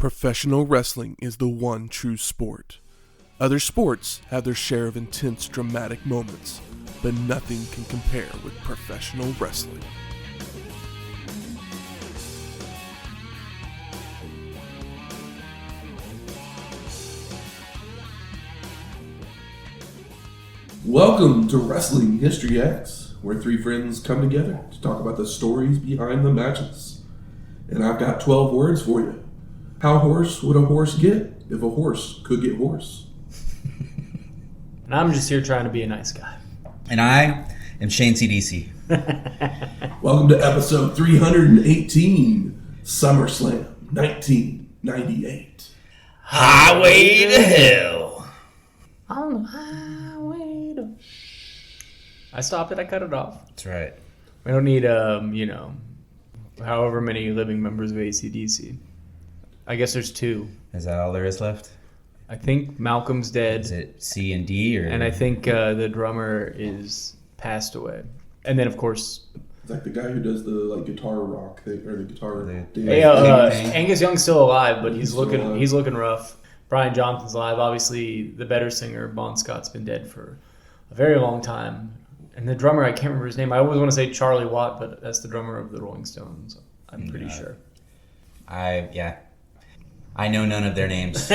Professional wrestling is the one true sport. Other sports have their share of intense, dramatic moments, but nothing can compare with professional wrestling. Welcome to Wrestling History X, where three friends come together to talk about the stories behind the matches. And I've got 12 words for you. How hoarse would a horse get if a horse could get hoarse? And I'm just here trying to be a nice guy. And I am Shane CDC. Welcome to episode 318, SummerSlam 1998. Highway to Hell. On the highway to... I stopped it, I cut it off. That's right. We don't need, however many living members of AC/DC. I guess there's two. Is that all there is left? I think Malcolm's dead. Is it C and D? And I think the drummer is passed away. And then, of course... It's like the guy who does the guitar rock thing, or the guitar... Angus Young's still alive, but he's looking rough. Brian Johnson's alive. Obviously, the better singer, Bon Scott's been dead for a very long time. And the drummer, I can't remember his name. I always want to say Charlie Watt, but that's the drummer of the Rolling Stones. I'm pretty sure. I know none of their names.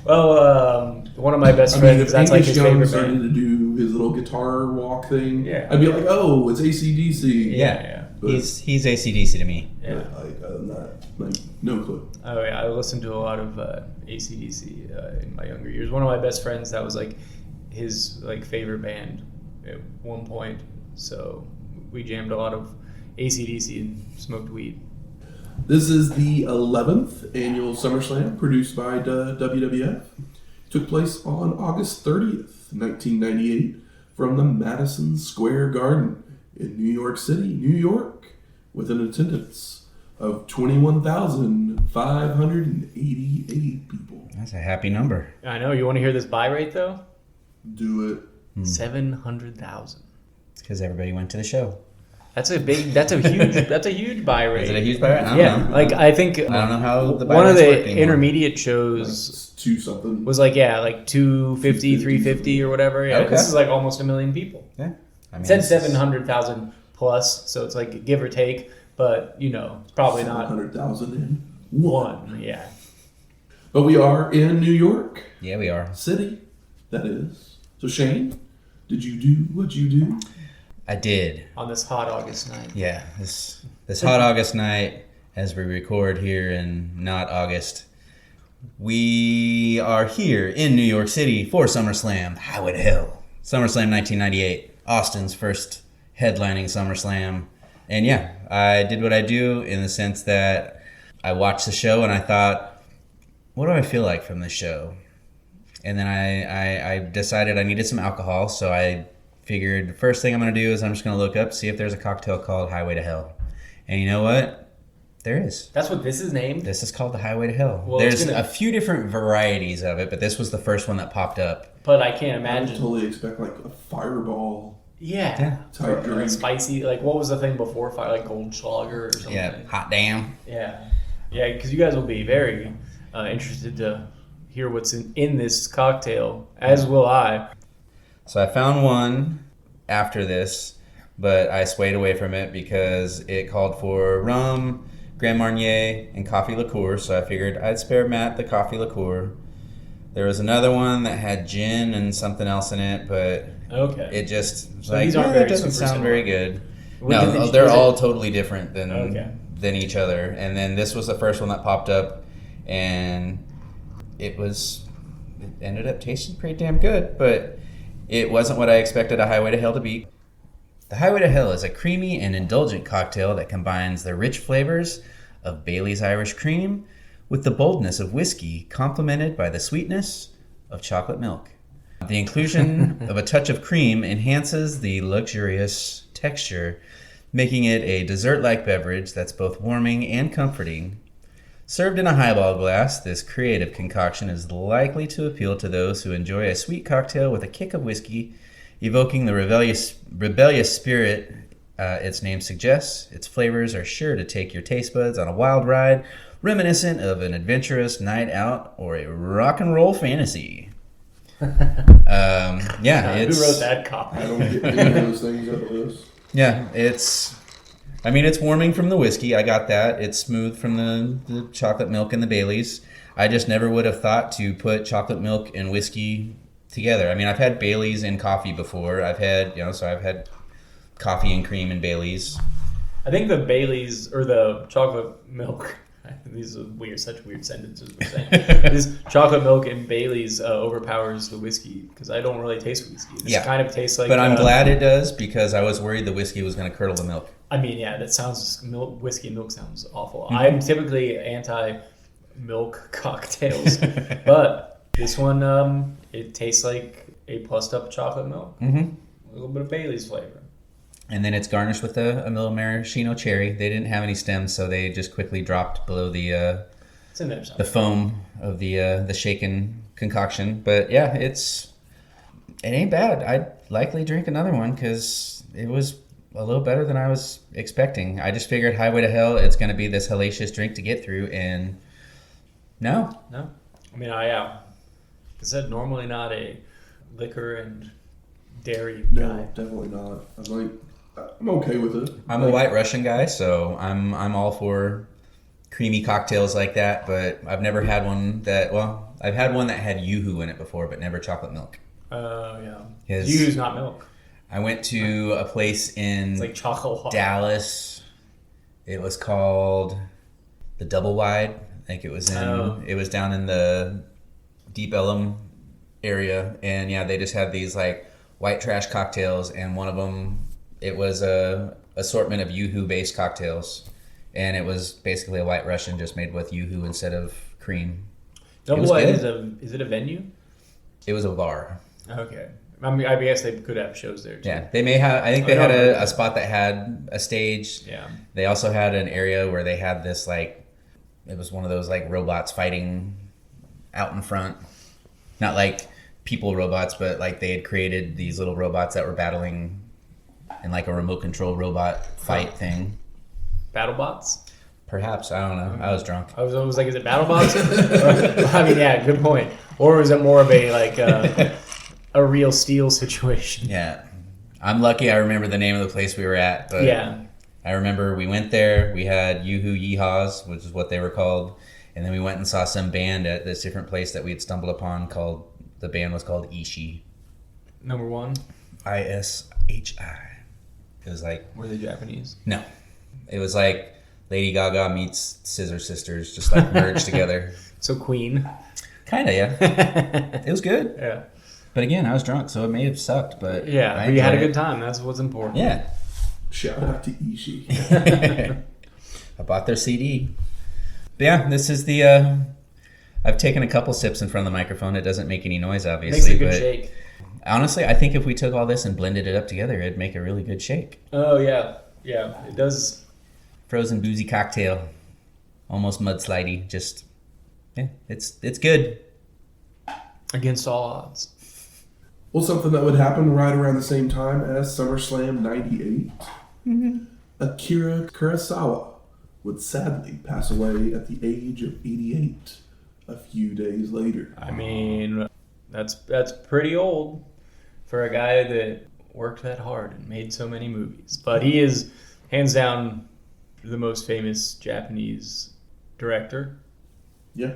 Well, one of my best friends, that's like his favorite band. Started to do his little guitar walk thing. Yeah. I'd be like, oh, it's AC/DC. Yeah. But, he's AC/DC to me. Yeah. Other than that, no clue. Oh yeah, I listened to a lot of AC/DC in my younger years. One of my best friends, that was like his favorite band at one point. So we jammed a lot of AC/DC and smoked weed. This is the 11th annual SummerSlam produced by WWF. It took place on August 30th, 1998 from the Madison Square Garden in New York City, New York, with an attendance of 21,588 people. That's a happy number. I know. You want to hear this buy rate though? Do it. 700,000. It's because everybody went to the show. That's a huge buy rate. Is it a huge buy rate? I don't know. I think I don't know how the buy one of rates the work intermediate shows two something was 250, 350 or whatever. Yeah, okay. This is almost 1 million people. Yeah, It said 700,000 plus, so it's give or take, but it's probably not 700,000 in one. Yeah. But we are in New York. Yeah, we are. City, that is. So Shane, did you do what you do? I did. On this hot August night. Yeah, this hot August night, as we record here in not August, we are here in New York City for SummerSlam, Highway to Hell. SummerSlam 1998, Austin's first headlining SummerSlam. And yeah, I did what I do in the sense that I watched the show and I thought, what do I feel like from this show? And then I decided I needed some alcohol, so I figured the first thing I'm going to do is I'm just going to look up, see if there's a cocktail called Highway to Hell. And you know what? There is. That's what this is named? This is called the Highway to Hell. Well, there's a few different varieties of it, but this was the first one that popped up. But I can't imagine. I would totally expect a fireball type drink. Spicy. What was the thing before fire? Goldschlager or something? Yeah, hot damn. Yeah. Yeah, because you guys will be very interested to hear what's in this cocktail, as will I. So I found one after this, but I swayed away from it because it called for rum, Grand Marnier, and coffee liqueur. So I figured I'd spare Matt the coffee liqueur. There was another one that had gin and something else in it, but it just these aren't very that doesn't sound similar. very good. No, they're all totally different than each other. And then this was the first one that popped up, and it ended up tasting pretty damn good, but it wasn't what I expected a Highway to Hell to be. The Highway to Hell is a creamy and indulgent cocktail that combines the rich flavors of Bailey's Irish Cream with the boldness of whiskey, complemented by the sweetness of chocolate milk. The inclusion of a touch of cream enhances the luxurious texture, making it a dessert-like beverage that's both warming and comforting. Served in a highball glass, this creative concoction is likely to appeal to those who enjoy a sweet cocktail with a kick of whiskey, evoking the rebellious spirit its name suggests. Its flavors are sure to take your taste buds on a wild ride, reminiscent of an adventurous night out or a rock and roll fantasy. Who It's... Who wrote that copy? I don't get any of those things out of this. Yeah, it's warming from the whiskey. I got that. It's smooth from the chocolate milk and the Baileys. I just never would have thought to put chocolate milk and whiskey together. I mean, I've had Baileys and coffee before. I've had coffee and cream and Baileys. I think the Baileys or the chocolate milk. These are such weird sentences we're saying. This chocolate milk and Baileys overpowers the whiskey because I don't really taste whiskey. This kind of tastes like. But I'm glad it does because I was worried the whiskey was going to curdle the milk. I mean, yeah, that sounds whiskey and milk sounds awful. Mm-hmm. I'm typically anti-milk cocktails, but this one it tastes like a plussed up chocolate milk. Mm-hmm. A little bit of Bailey's flavor. And then it's garnished with a maraschino cherry. They didn't have any stems, so they just quickly dropped below the foam of the shaken concoction. But yeah, it ain't bad. I'd likely drink another one because it was a little better than I was expecting. I just figured Highway to Hell, it's going to be this hellacious drink to get through, and no. I mean, like I said, normally not a liquor and dairy guy. No, definitely not. I'm okay with it. I'm a White Russian guy, so I'm all for creamy cocktails like that, but I've never had one I've had one that had Yoo-hoo in it before, but never chocolate milk. Yeah. Yoo-hoo's not milk. I went to a place in it's like chocolate Dallas. It was called the Double Wide. I think it was it was down in the Deep Ellum area, and yeah, they just had these like white trash cocktails, and one of them, it was a assortment of Yoo-hoo based cocktails, and it was basically a White Russian just made with Yoo-hoo instead of cream. Double Wide is it a venue? It was a bar. Okay. I mean, I guess they could have shows there too. Yeah, they may have. I think they had a spot that had a stage. Yeah. They also had an area where they had this like, it was one of those like robots fighting out in front, not like people robots, but like they had created these little robots that were battling in like a remote control robot fight thing. BattleBots? Perhaps, I don't know. I was drunk. I was like, is it BattleBots? I mean, yeah, good point. Or was it more of a like a real steel situation? Yeah, I'm lucky. I remember the name of the place we were at, but yeah, I remember we went there. We had Yoo-hoo Yeehaws, which is what they were called, and then we went and saw some band at this different place that we had stumbled upon called. The band was called Ishii. Number one? ISHI. It was like... Were they Japanese? No. It was like Lady Gaga meets Scissor Sisters, just like merged together. So Queen? Kinda, yeah. It was good. Yeah. But again, I was drunk, so it may have sucked, but... Yeah, but you had a good time. That's what's important. Yeah. Shout out to Ishii. I bought their CD. But yeah, this is the... I've taken a couple sips in front of the microphone. It doesn't make any noise, obviously. Makes a good shake. Honestly, I think if we took all this and blended it up together, it'd make a really good shake. Oh, yeah. Yeah, it does. Frozen boozy cocktail. Almost mudslidey. Just, yeah, it's good. Against all odds. Well, something that would happen right around the same time as SummerSlam 98. Mm-hmm. Akira Kurosawa would sadly pass away at the age of 88. A few days later. I mean, that's pretty old for a guy that worked that hard and made so many movies. But he is, hands down, the most famous Japanese director. Yeah.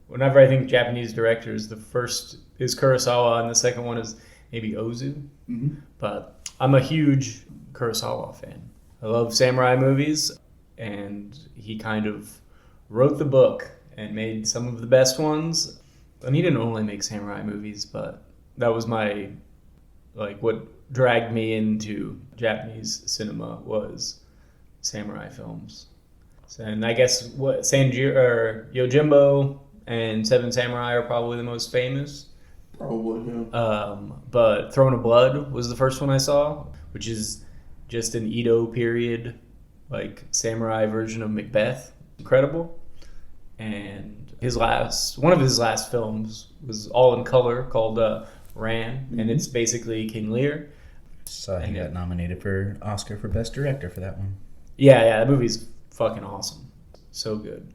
Whenever I think Japanese directors, the first is Kurosawa and the second one is maybe Ozu. Mm-hmm. But I'm a huge Kurosawa fan. I love samurai movies, and he kind of wrote the book and made some of the best ones. And he didn't only make samurai movies, but that was what dragged me into Japanese cinema was samurai films. And I guess Yojimbo and Seven Samurai are probably the most famous. Probably, yeah. But Throne of Blood was the first one I saw, which is just an Edo period, like samurai version of Macbeth. Incredible. And one of his last films was all in color called Ran, and it's basically King Lear. So he got nominated for Oscar for Best Director for that one. Yeah, that movie's fucking awesome. So good.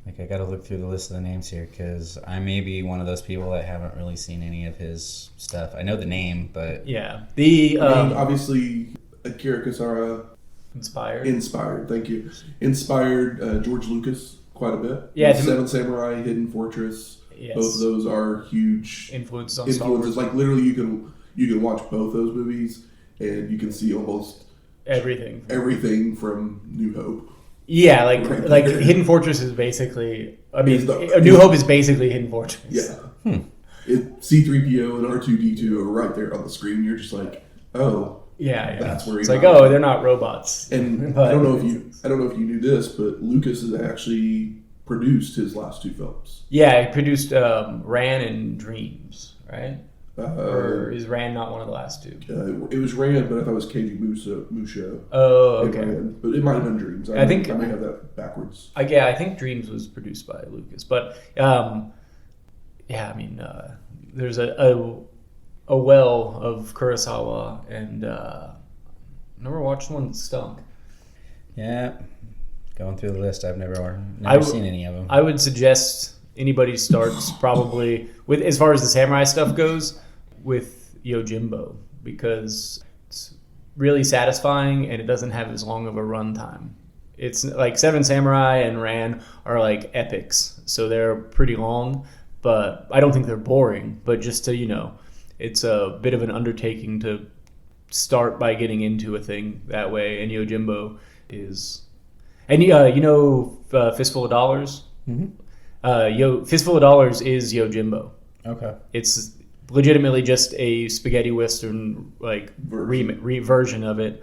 Like, I got to look through the list of the names here because I may be one of those people that haven't really seen any of his stuff. I know the name, but Yeah. Obviously, Akira Kurosawa inspired. Thank you. Inspired George Lucas quite a bit. Yeah. Seven Samurai, Hidden Fortress. Yes. Both of those are huge influences on Star Wars. Like, literally, you can watch both those movies and you can see almost everything from New Hope. Yeah, like Hidden Fortress is basically. I mean, New Hope is basically Hidden Fortress. Yeah. C-3PO and R2-D2 are right there on the screen. You're just like, oh, yeah. That's where it's like, oh, they're not robots. And I don't know if you knew this, but Lucas has actually produced his last two films. Yeah, he produced Ran and Dreams, right? Or is Ran not one of the last two? It was Ran, but I thought it was Keiji Musho. Oh, okay. But it might have been Dreams. I may have that backwards. I think Dreams was produced by Lucas. But, yeah, I mean, there's a well of Kurosawa, and I never watched one that stunk. Yeah. Going through the list, I've never seen any of them. I would suggest anybody starts probably with, as far as the samurai stuff goes, with Yojimbo, because it's really satisfying and it doesn't have as long of a runtime. It's like Seven Samurai and Ran are like epics, so they're pretty long, but I don't think they're boring. But just to, it's a bit of an undertaking to start by getting into a thing that way, and Yojimbo is. And Fistful of Dollars? Mm-hmm. Fistful of Dollars is Yojimbo. Okay. It's legitimately just a spaghetti western version of it,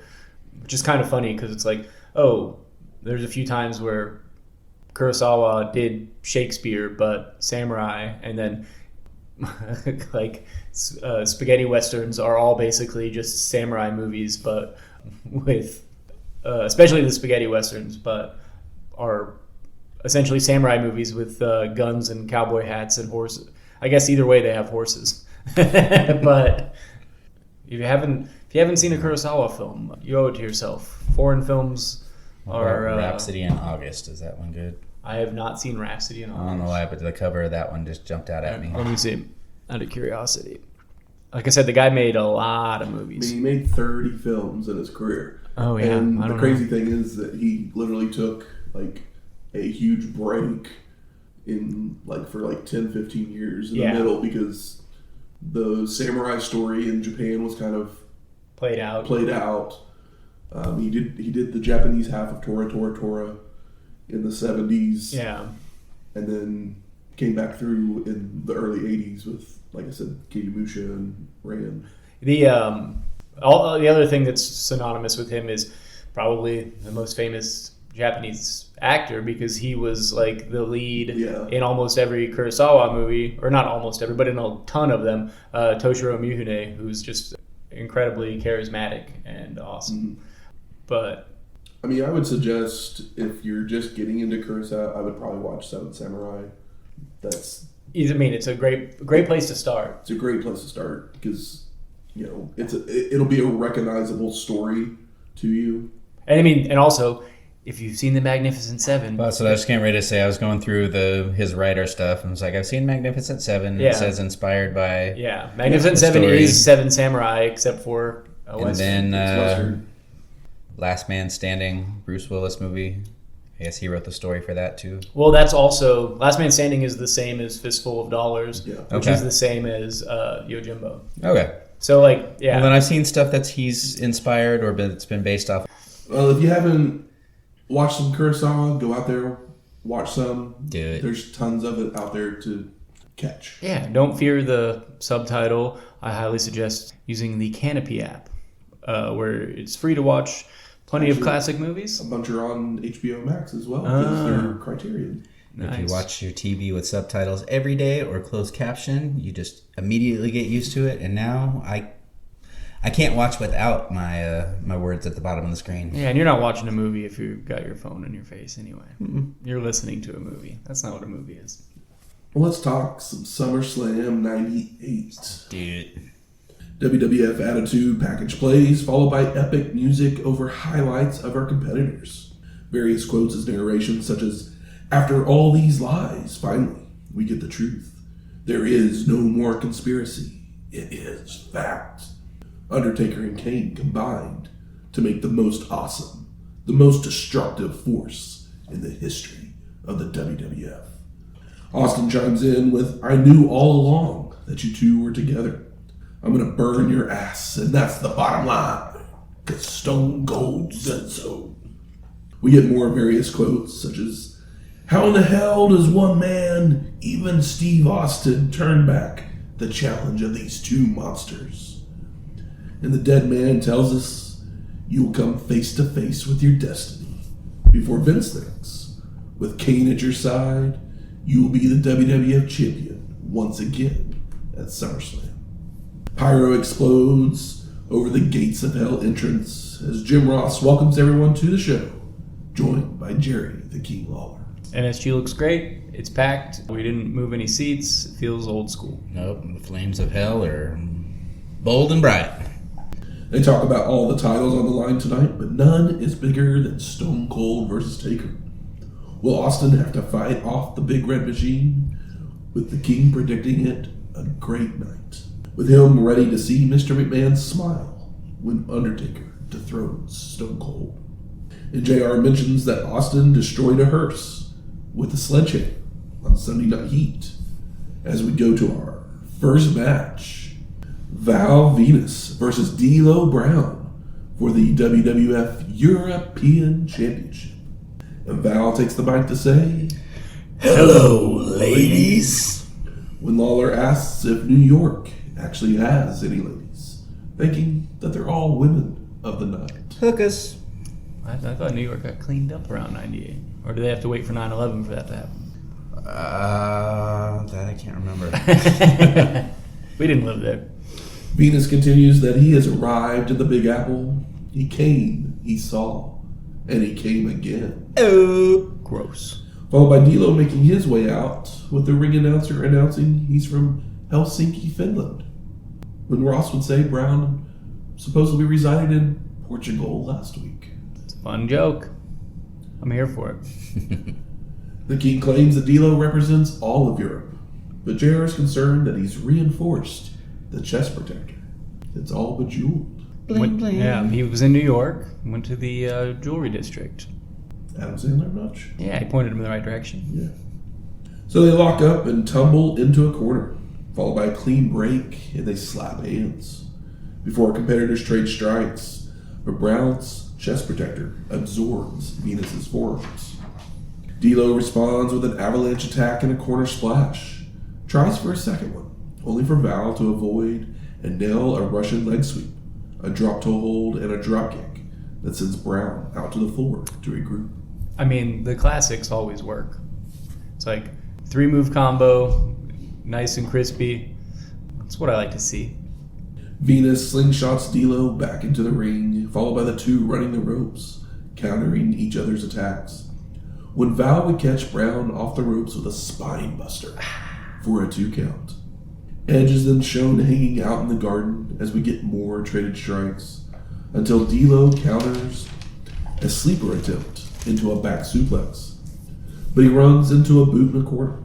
which is kind of funny because it's like, oh, there's a few times where Kurosawa did Shakespeare but samurai, and then spaghetti westerns are all basically just samurai movies, but with especially the spaghetti westerns, but are essentially samurai movies with guns and cowboy hats and horses. I guess either way they have horses. But if you haven't seen a Kurosawa film, you owe it to yourself. Foreign films are Rhapsody in August. Is that one good? I have not seen Rhapsody in August. I don't know why, but the cover of that one just jumped out at me. Let me see. Out of curiosity. Like I said, the guy made a lot of movies. He made 30 films in his career. Oh, yeah. And the crazy thing is that he literally took a huge break for 10, 15 years in the middle, because the samurai story in Japan was kind of played out. He did the Japanese half of Tora Tora Tora in the 70s. Yeah. And then came back through in the early 80s with, like I said, Kiyomusha and Ran. The other thing that's synonymous with him is probably the most famous Japanese actor, because he was like the lead in almost every Kurosawa movie, or not almost every, but in a ton of them. Toshiro Mifune, who's just incredibly charismatic and awesome. Mm-hmm. But I mean, I would suggest if you're just getting into Kurosawa, I would probably watch Seven Samurai. It's a great place to start. It's a great place to start because it'll be a recognizable story to you. And I mean, and also, if you've seen The Magnificent Seven. Well, so I was getting ready to say, I was going through his writer stuff, and was like, I've seen Magnificent Seven. Yeah. It says inspired by. Yeah, Magnificent Seven is Seven Samurai, except for a Western. And then Last Man Standing, Bruce Willis movie. I guess he wrote the story for that too. Well, that's also Last Man Standing is the same as Fistful of Dollars, which is the same as Yojimbo. Okay. So Well, then I've seen stuff that he's inspired or it's been based off. Well, if you haven't watched some Kurosawa, go out there, watch some. Do it. There's tons of it out there to catch. Yeah, don't fear the subtitle. I highly suggest using the Canopy app, where it's free to watch plenty of classic movies. A bunch are on HBO Max as well, because they're Criterion. Nice. If you watch your TV with subtitles every day or closed caption, you just immediately get used to it. And now I can't watch without my words at the bottom of the screen. Yeah, and you're not watching a movie if you've got your phone in your face anyway. Mm-mm. You're listening to a movie. That's not what a movie is. Well, let's talk some SummerSlam 98. Dude. WWF Attitude Package plays, followed by epic music over highlights of our competitors. Various quotes as narrations, such as, After all these lies, finally, we get the truth. There is no more conspiracy. It is fact. Undertaker and Kane combined to make the most awesome, the most destructive force in the history of the WWF. Austin chimes in with, I knew all along that you two were together. I'm going to burn your ass, and that's the bottom line, because Stone Cold said so. We get more various quotes, such as, how in the hell does one man, even Steve Austin, turn back the challenge of these two monsters? And the dead man tells us, you'll come face to face with your destiny before Vince thinks. With Kane at your side, you will be the WWF champion once again at SummerSlam. Pyro explodes over the Gates of Hell entrance as Jim Ross welcomes everyone to the show, joined by Jerry the King Lawler. NSG looks great. It's packed. We didn't move any seats. It feels old school. Nope, the flames of hell are bold and bright. They talk about all the titles on the line tonight, but none is bigger than Stone Cold versus Taker. Will Austin have to fight off the Big Red Machine? With the King predicting it a great night, with him ready to see Mr. McMahon smile when Undertaker dethrones Stone Cold. And JR mentions that Austin destroyed a hearse with a sledgehammer on Sunday Night Heat. As we go to our first match, Val Venis versus D'Lo Brown for the WWF European Championship. And Val takes the mic to say, hello, ladies. When Lawler asks if New York actually has any ladies, thinking that they're all women of the night. Hook us. I thought New York got cleaned up around 98. Or do they have to wait for 9/11 for that to happen? That I can't remember. We didn't live there. Venis continues that he has arrived in the Big Apple. He came, he saw, and he came again. Oh, gross. Followed by D'Lo making his way out, with the ring announcer announcing he's from Helsinki, Finland. When Ross would say Brown supposedly resided in Portugal last week. It's a fun joke. I'm here for it. The King claims that D'Lo represents all of Europe, but JR is concerned that he's reinforced the chest protector. It's all bejeweled. Bling, bling. Yeah, he was in New York, went to the jewelry district. Adam Sandler much? Yeah, he pointed him in the right direction. Yeah. So they lock up and tumble into a corner, followed by a clean break, and they slap hands before competitors trade strikes. But Brown's chest protector absorbs Venus's forearms. D'Lo responds with an avalanche attack and a corner splash. Tries for a second one, only for Val to avoid and nail a Russian leg sweep, a drop toe hold, and a drop kick that sends Brown out to the floor to regroup. I mean, the classics always work. It's like 3-move combo, nice and crispy. That's what I like to see. Venis slingshots D'Lo back into the ring, followed by the two running the ropes, countering each other's attacks. When Val would catch Brown off the ropes with a spine buster for a 2 count. Edge is then shown hanging out in the garden as we get more traded strikes, until D'Lo counters a sleeper attempt into a back suplex. But he runs into a boot in a corner,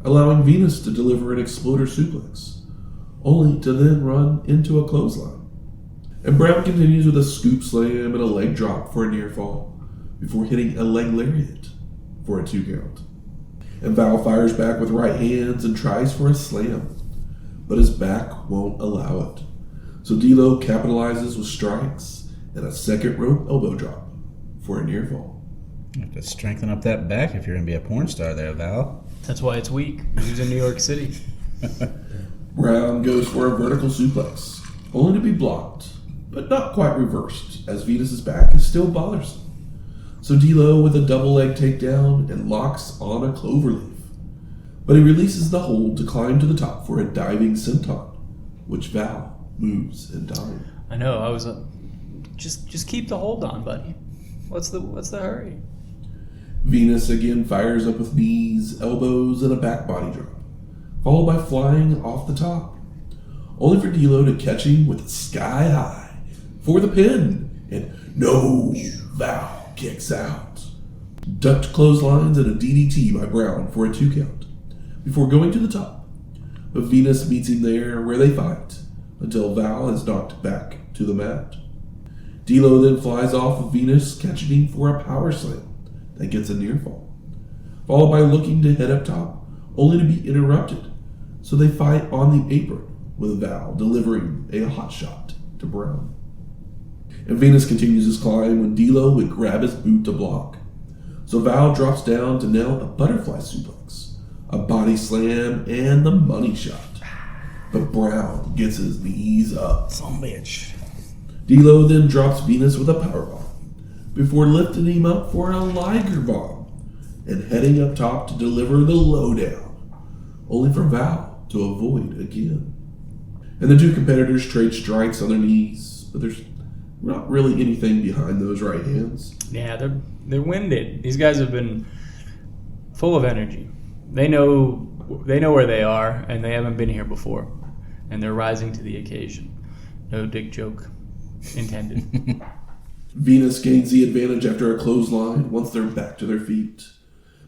allowing Venis to deliver an exploder suplex, only to then run into a clothesline. And Brown continues with a scoop slam and a leg drop for a near fall, before hitting a leg lariat for a 2 count. And Val fires back with right hands and tries for a slam, but his back won't allow it. So D'Lo capitalizes with strikes and a second rope elbow drop for a near fall. You have to strengthen up that back if you're going to be a porn star there, Val. That's why it's weak. He was in New York City. Brown goes for a vertical suplex, only to be blocked, but not quite reversed, as Venus's back is still bothersome. So D'Lo with a double leg takedown and locks on a cloverleaf. But he releases the hold to climb to the top for a diving senton, which Val moves and dives. I know. I was just keep the hold on, buddy. What's the hurry? Venis again fires up with knees, elbows, and a back body drop, followed by flying off the top, only for D'Lo to catch him with a sky high for the pin, and no, Val kicks out. ducked clotheslines and a DDT by Brown for a 2 count, before going to the top. But Venis meets him there where they fight, until Val is knocked back to the mat. Teioh then flies off of Venis, catching him for a power slam that gets a near fall, followed by looking to head up top, only to be interrupted. So they fight on the apron, with Val delivering a hot shot to Brown. And Venis continues his climb when Teioh would grab his boot to block. So Val drops down to nail a butterfly suplex, a body slam, and the money shot. But Brown gets his knees up. Some bitch. Teioh then drops Venis with a powerbomb, before lifting him up for a Liger bomb, and heading up top to deliver the lowdown, only for Val to avoid again. And the two competitors trade strikes on their knees, but there's not really anything behind those right hands. Yeah, they're winded. These guys have been full of energy. They know where they are, and they haven't been here before, and they're rising to the occasion. No dick joke intended. Venis gains the advantage after a clothesline once they're back to their feet,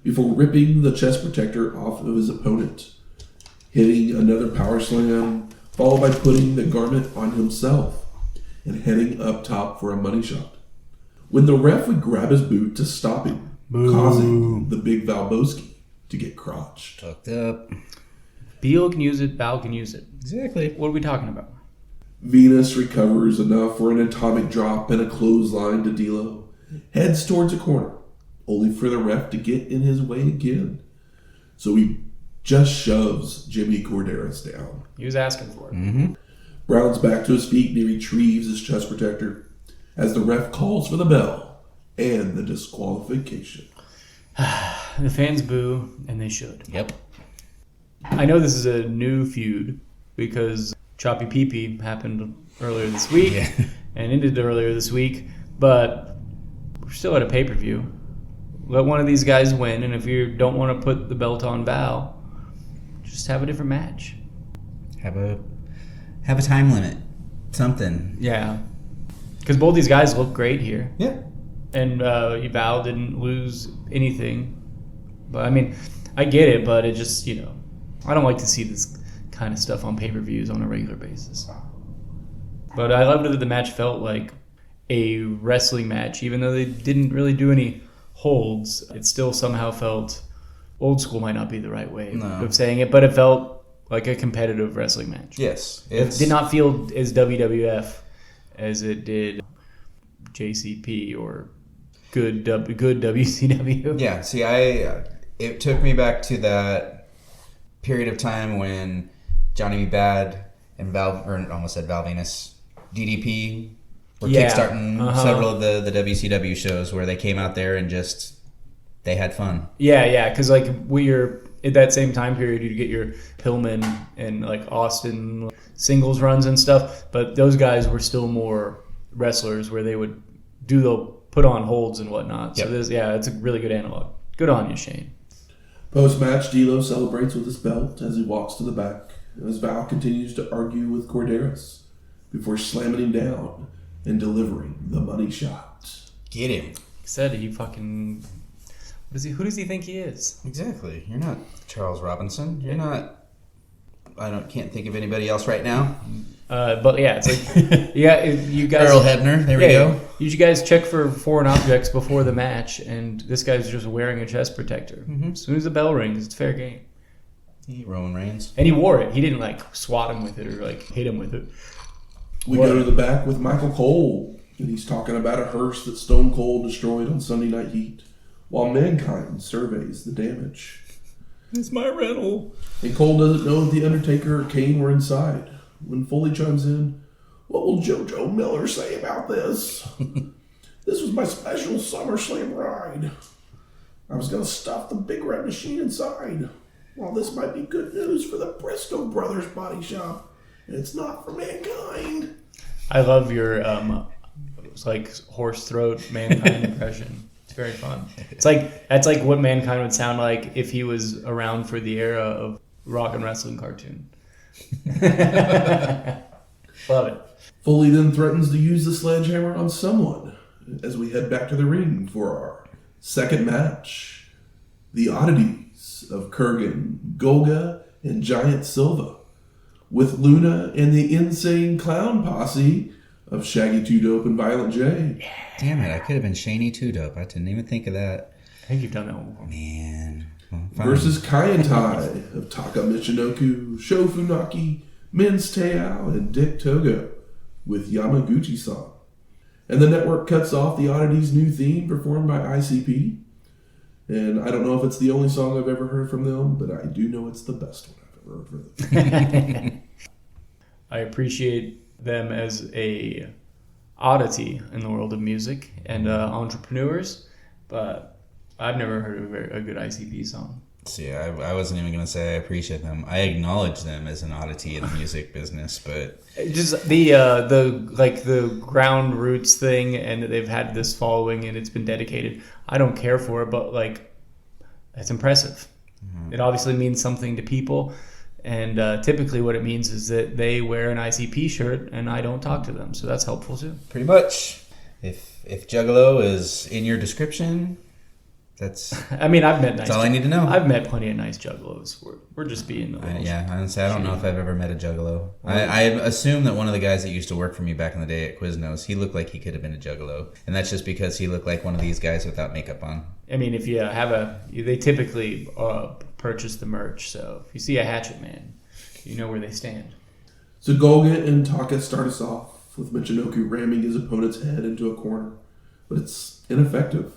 before ripping the chest protector off of his opponent, hitting another power slam, followed by putting the garment on himself and heading up top for a money shot, when the ref would grab his boot to stop him, causing the big Valboski to get crotched. Tucked up. Beal can use it, Val can use it. Exactly. What are we talking about? Venis recovers enough for an atomic drop and a clothesline to Teioh, heads towards a corner, only for the ref to get in his way again. So he just shoves Jimmy Corderas down. He was asking for it. Mm-hmm. Brown's back to his feet and he retrieves his chest protector as the ref calls for the bell and the disqualification. The fans boo, and they should. Yep. I know this is a new feud because Choppy Pee-Pee happened earlier this week and ended earlier this week, but we're still at a pay-per-view. Let one of these guys win, and if you don't want to put the belt on Val, just have a different match. Have a time limit. Something. Yeah. Because both these guys look great here. Yeah. And Val didn't lose anything. But, I mean, I get it, but it just, I don't like to see this kind of stuff on pay-per-views on a regular basis. But I loved that the match felt like a wrestling match. Even though they didn't really do any holds, it still somehow felt... Old school might not be the right way of saying it, but it felt like a competitive wrestling match. Yes. It did not feel as WWF as it did JCP or good WCW. Yeah, see, it took me back to that period of time when Johnny B. Bad and Val Venis, DDP were kickstarting several of the WCW shows where they came out there and just, they had fun. Yeah, because like we're at that same time period, you'd get your Pillman and like Austin singles runs and stuff, but those guys were still more wrestlers where they would put on holds and whatnot. Yep. So it's a really good analog. Good on you, Shane. Post-match, Teioh celebrates with his belt as he walks to the back, as Val continues to argue with Corderas before slamming him down and delivering the money shot. Get him. He said he fucking... Who does he think he is? Exactly. You're not Charles Robinson. You're not... Can't think of anybody else right now. But yeah, it's like you guys. Earl Hebner. There we go. You guys check for foreign objects before the match, and this guy's just wearing a chest protector. Mm-hmm. As soon as the bell rings, it's fair game. Roman Reigns. And he wore it. He didn't like swat him with it or like hit him with it. We go to the back with Michael Cole, and he's talking about a hearse that Stone Cold destroyed on Sunday Night Heat, while Mankind surveys the damage. It's my rental. And Cole doesn't know if the Undertaker or Kane were inside. When Foley chimes in, "What will JoJo Miller say about this? This was my special SummerSlam ride. I was going to stuff the Big Red Machine inside. While this might be good news for the Briscoe Brothers body shop, it's not for Mankind." I love your it's like horse throat Mankind impression. It's very fun. That's like what Mankind would sound like if he was around for the era of rock and wrestling cartoon. Love it. Foley then threatens to use the sledgehammer on someone as we head back to the ring for our Second match, the Oddities of Kurrgan, Golga, and Giant Silva, with Luna and the insane clown posse of Shaggy 2 Dope and Violent J. Damn it, I could have been Shani 2 Dope. I didn't even think of that. I think you've done that one before. Man. Well, Versus Kaientai of Taka Michinoku, Sho Funaki, Min's Teioh, and Dick Togo, with Yamaguchi-san. And the network cuts off the Oddities' new theme performed by ICP. And I don't know if it's the only song I've ever heard from them, but I do know it's the best one I've ever heard from them. I appreciate them as a oddity in the world of music and entrepreneurs, but I've never heard of a good ICP song. See, I wasn't even going to say I appreciate them. I acknowledge them as an oddity in the music business, but just the ground roots thing, and they've had this following and it's been dedicated. I don't care for it, but like, that's impressive. Mm-hmm. It obviously means something to people, and typically what it means is that they wear an ICP shirt and I don't talk to them, so that's helpful too. Pretty much. If Juggalo is in your description, that's. I mean, I've met nice. That's all I need to know. I've met plenty of nice Juggalos. We're just being. Honestly, I don't know if I've ever met a Juggalo. I assume that one of the guys that used to work for me back in the day at Quiznos, he looked like he could have been a Juggalo, and that's just because he looked like one of these guys without makeup on. I mean, if you they typically purchase the merch. So if you see a Hatchet Man, you know where they stand. So Golga and Taka start us off with Michinoku ramming his opponent's head into a corner, but it's ineffective,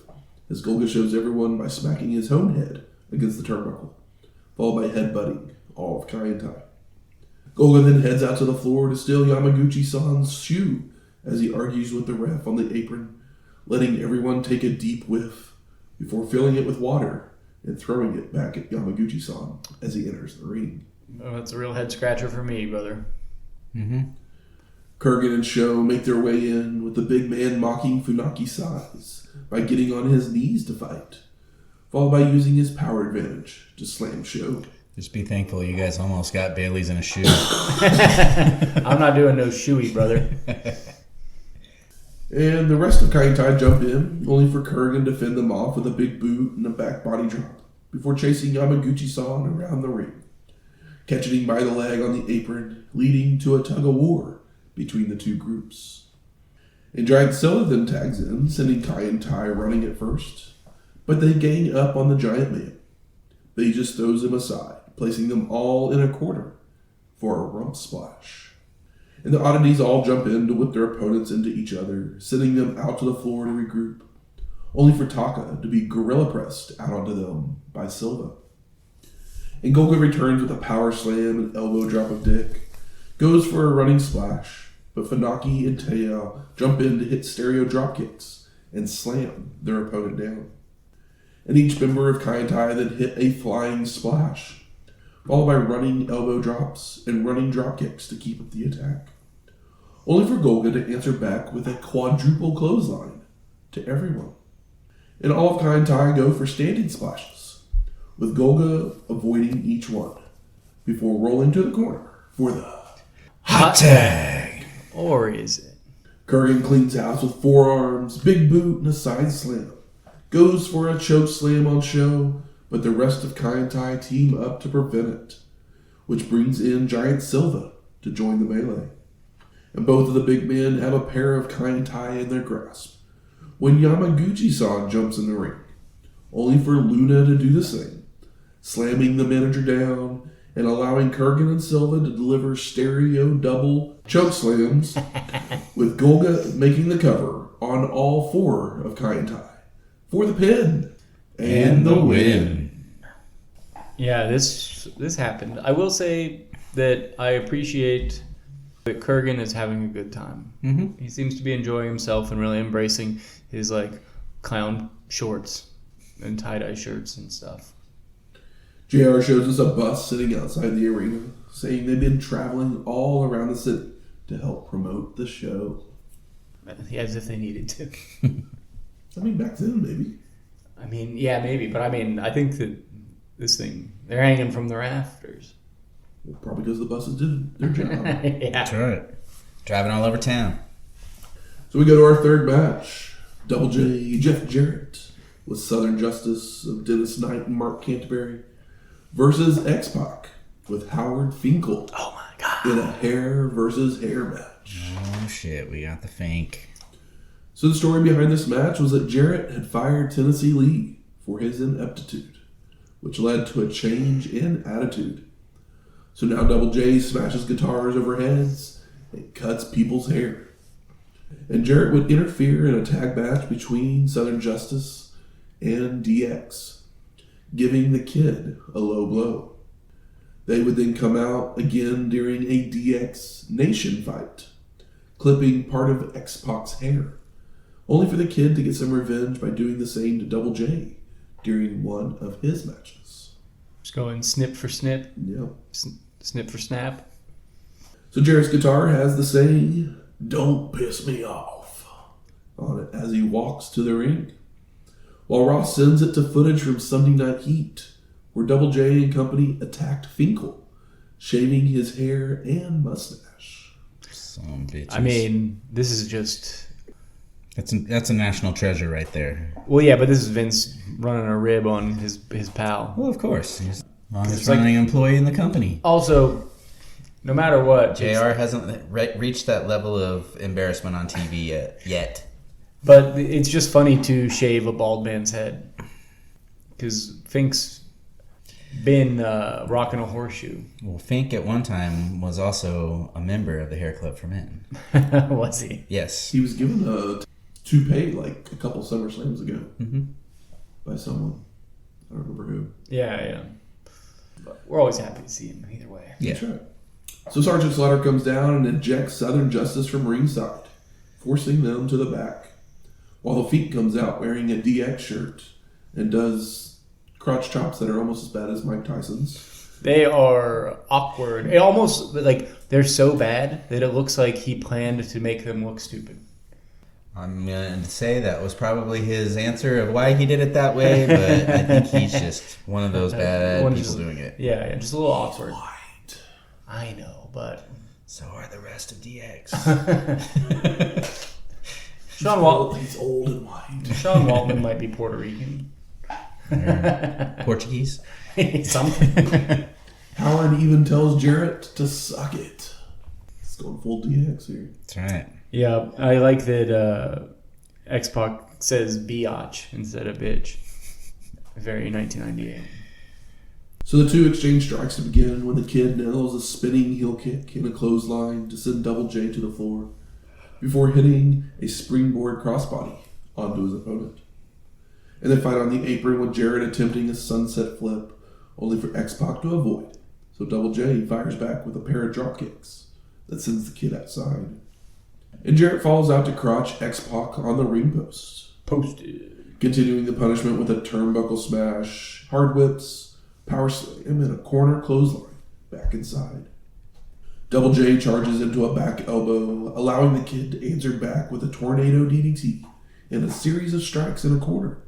as Golga shows everyone by smacking his own head against the turnbuckle, followed by headbutting all of Kaientai. Golga then heads out to the floor to steal Yamaguchi-san's shoe as he argues with the ref on the apron, letting everyone take a deep whiff before filling it with water and throwing it back at Yamaguchi-san as he enters the ring. Oh, that's a real head scratcher for me, brother. Mm-hmm. Kurrgan and Sho make their way in with the big man mocking Funaki's size by getting on his knees to fight, followed by using his power advantage to slam Sho. Just be thankful you guys almost got Bailey's in a shoe. I'm not doing no shoey, brother. And the rest of Kaientai jump in, only for Kurrgan to fend them off with a big boot and a back body drop, before chasing Yamaguchi-san around the ring, catching him by the leg on the apron, leading to a tug-of-war between the two groups. And Giant Silva then tags in, sending Kaientai running at first, but they gang up on the Giant Man. But he just throws them aside, placing them all in a corner for a rump splash. And the Oddities all jump in to whip their opponents into each other, sending them out to the floor to regroup, only for Taka to be gorilla pressed out onto them by Silva. And Golga returns with a power slam and elbow drop of Dick, goes for a running splash, but Funaki and Teioh jump in to hit stereo drop kicks and slam their opponent down. And each member of Kaientai then hit a flying splash, followed by running elbow drops and running drop kicks to keep up the attack, only for Golga to answer back with a quadruple clothesline to everyone. And all of Kaientai go for standing splashes, with Golga avoiding each one, before rolling to the corner for the hot tag. Or is it? Kurrgan cleans house with forearms, big boot, and a side slam. Goes for a choke slam on Sho, but the rest of Kaientai team up to prevent it, which brings in Giant Silva to join the melee. And both of the big men have a pair of Kaientai in their grasp, when Yamaguchi-san jumps in the ring, only for Luna to do the same, slamming the manager down and allowing Kurrgan and Silva to deliver stereo double choke slams, with Golga making the cover on all four of Kaientai for the pin and the win. Yeah, this happened. I will say that I appreciate that Kurrgan is having a good time. Mm-hmm. He seems to be enjoying himself and really embracing his like clown shorts and tie-dye shirts and stuff. JR shows us a bus sitting outside the arena, saying they've been traveling all around the city to help promote the show. As if they needed to. I mean, back then, maybe. I mean, yeah, maybe. But I mean, I think that this thing, they're hanging from the rafters. Well, probably because the buses did their job. Yeah. That's right. Driving all over town. So we go to our third match. Double J, Jeff Jarrett, with Southern Justice of Dennis Knight and Mark Cantebury versus X-Pac with Howard Finkel. Oh my God. In a hair versus hair match. Oh shit, we got the Fink. So the story behind this match was that Jarrett had fired Tennessee Lee for his ineptitude, which led to a change in attitude. So now Double J smashes guitars over heads and cuts people's hair. And Jarrett would interfere in a tag match between Southern Justice and DX, giving the Kid a low blow. They would then come out again during a DX Nation fight, clipping part of X-Pac's hair, only for the Kid to get some revenge by doing the same to Double J during one of his matches. Just going snip for snip. Yeah. Snip for snap. So Jarrett's guitar has the saying, "Don't piss me off," on it as he walks to the ring, while Ross sends it to footage from Sunday Night Heat, where Double J and company attacked Finkel, shaving his hair and mustache. Some bitches. I mean, this is just... That's a national treasure right there. Well, yeah, but this is Vince running a rib on his pal. Well, of course. He's the longest running employee in the company. Also, no matter what... JR hasn't reached that level of embarrassment on TV yet. But it's just funny to shave a bald man's head. Because Fink's been rocking a horseshoe. Well, Fink at one time was also a member of the Hair Club for Men. Was he? Yes. He was given a toupee like a couple SummerSlams ago by someone. I don't remember who. Yeah. But we're always happy to see him either way. Yeah. That's right. So Sergeant Slaughter comes down and ejects Southern Justice from ringside, forcing them to the back, while the Feet comes out wearing a DX shirt and does crotch chops that are almost as bad as Mike Tyson's. They are awkward. It almost, like, they're so bad that it looks like he planned to make them look stupid. I'm going to say that was probably his answer of why he did it that way, but I think he's just one of those bad people doing it. Yeah, just a little awkward. I know, but... So are the rest of DX. He's old and white. Sean Waltman might be Puerto Rican. Portuguese? Something. Howard even tells Jarrett to suck it. He's going full DX here. That's right. Yeah, I like that X-Pac says biatch instead of bitch. Very 1998. So the two exchange strikes to begin when the Kid nails a spinning heel kick and a clothesline to send Double J to the floor before hitting a springboard crossbody onto his opponent. And they fight on the apron with Jarrett attempting a sunset flip, only for X-Pac to avoid. So Double J fires back with a pair of drop kicks that sends the Kid outside. And Jarrett falls out to crotch X-Pac on the ring post. Posted. Continuing the punishment with a turnbuckle smash, hard whips, power slam, and a corner clothesline back inside. Double J charges into a back elbow, allowing the Kid to answer back with a tornado DDT and a series of strikes in a corner,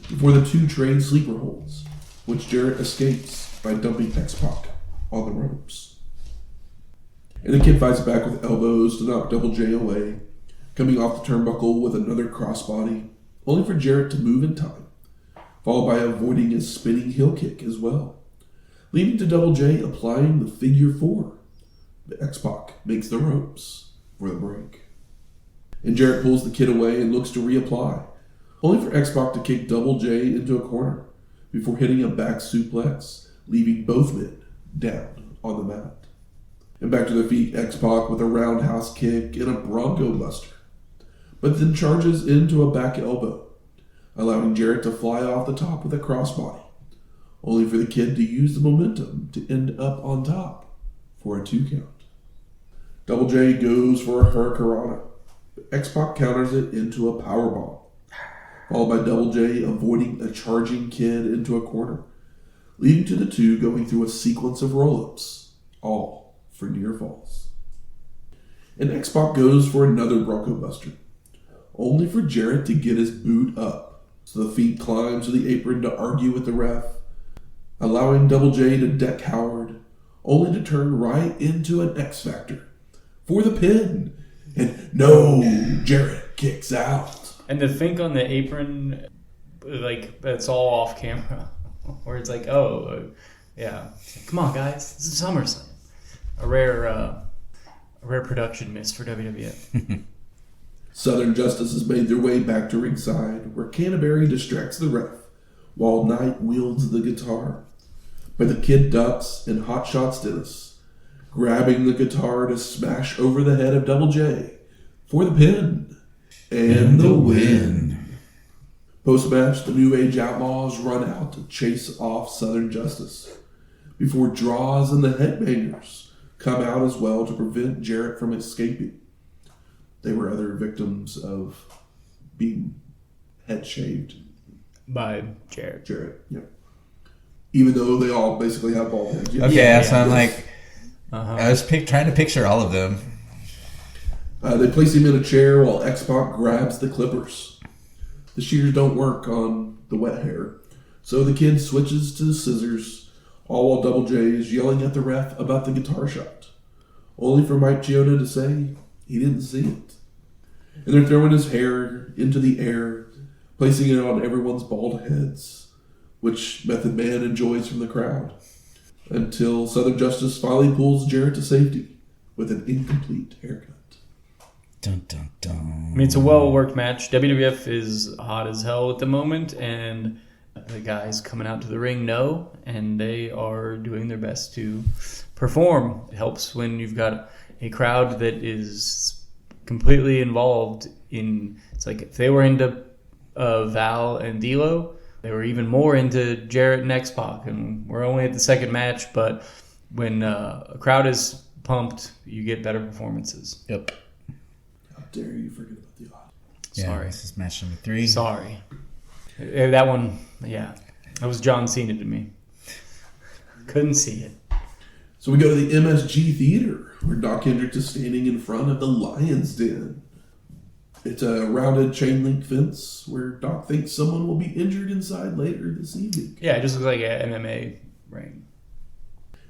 before the two trade sleeper holds, which Jarrett escapes by dumping X-Pac on the ropes. And the Kid fights back with elbows to knock Double J away, coming off the turnbuckle with another crossbody, only for Jarrett to move in time, followed by avoiding a spinning heel kick as well, leading to Double J applying the figure four. The X-Pac makes the ropes for the break. And Jarrett pulls the Kid away and looks to reapply, only for X-Pac to kick Double J into a corner before hitting a back suplex, leaving both men down on the mat. And back to their feet, X-Pac with a roundhouse kick and a Bronco Buster, but then charges into a back elbow, allowing Jarrett to fly off the top with a crossbody, only for the Kid to use the momentum to end up on top for a 2 count. Double J goes for a Hurricanrana, but X-Pac counters it into a powerbomb, followed by Double J avoiding a charging Kid into a corner, leading to the two going through a sequence of roll-ups, all for near falls. And X-Pac goes for another Bronco Buster, only for Jarrett to get his boot up, so the Fiend climbs to the apron to argue with the ref, allowing Double J to deck Howard, only to turn right into an X-Factor for the pin. And no, Jarrett kicks out. And the Fink on the apron like that's all off camera, where it's like, oh, yeah, come on, guys, this is SummerSlam, a rare production miss for WWF. Southern Justice has made their way back to ringside, where Cantebury distracts the ref, while Knight wields the guitar. But the Kid ducks and hotshots Dennis, grabbing the guitar to smash over the head of Double J for the pin and the win. Post-match, the New Age Outlaws run out to chase off Southern Justice, before Draws and the Headbangers come out as well to prevent Jarrett from escaping. They were other victims of being head shaved by Jarrett. Jarrett, yeah. Even though they all basically have bald heads. Yeah. Okay, so I'm like, I was trying to picture all of them. They place him in a chair while X-Pac grabs the clippers. The shears don't work on the wet hair, so the Kid switches to scissors, all while Double J is yelling at the ref about the guitar shot, only for Mike Chioda to say he didn't see it. And they're throwing his hair into the air, placing it on everyone's bald heads, which Method Man enjoys from the crowd, until Southern Justice finally pulls Jarrett to safety with an incomplete haircut. Dun, dun, dun. I mean, it's a well-worked match. WWF is hot as hell at the moment, and the guys coming out to the ring know, and they are doing their best to perform. It helps when you've got a crowd that is completely involved in... It's like if they were into Val and D'Lo, they were even more into Jarrett and X-Pac, and we're only at the second match, but when a crowd is pumped, you get better performances. Yep. How dare you forget about the odds? Yeah, Sorry. This is match number 3. Sorry. That one, yeah. That was John Cena to me. Couldn't see it. So we go to the MSG Theater, where Doc Hendricks is standing in front of the Lion's Den. It's a rounded chain link fence where Doc thinks someone will be injured inside later this evening. Yeah, it just looks like an MMA ring.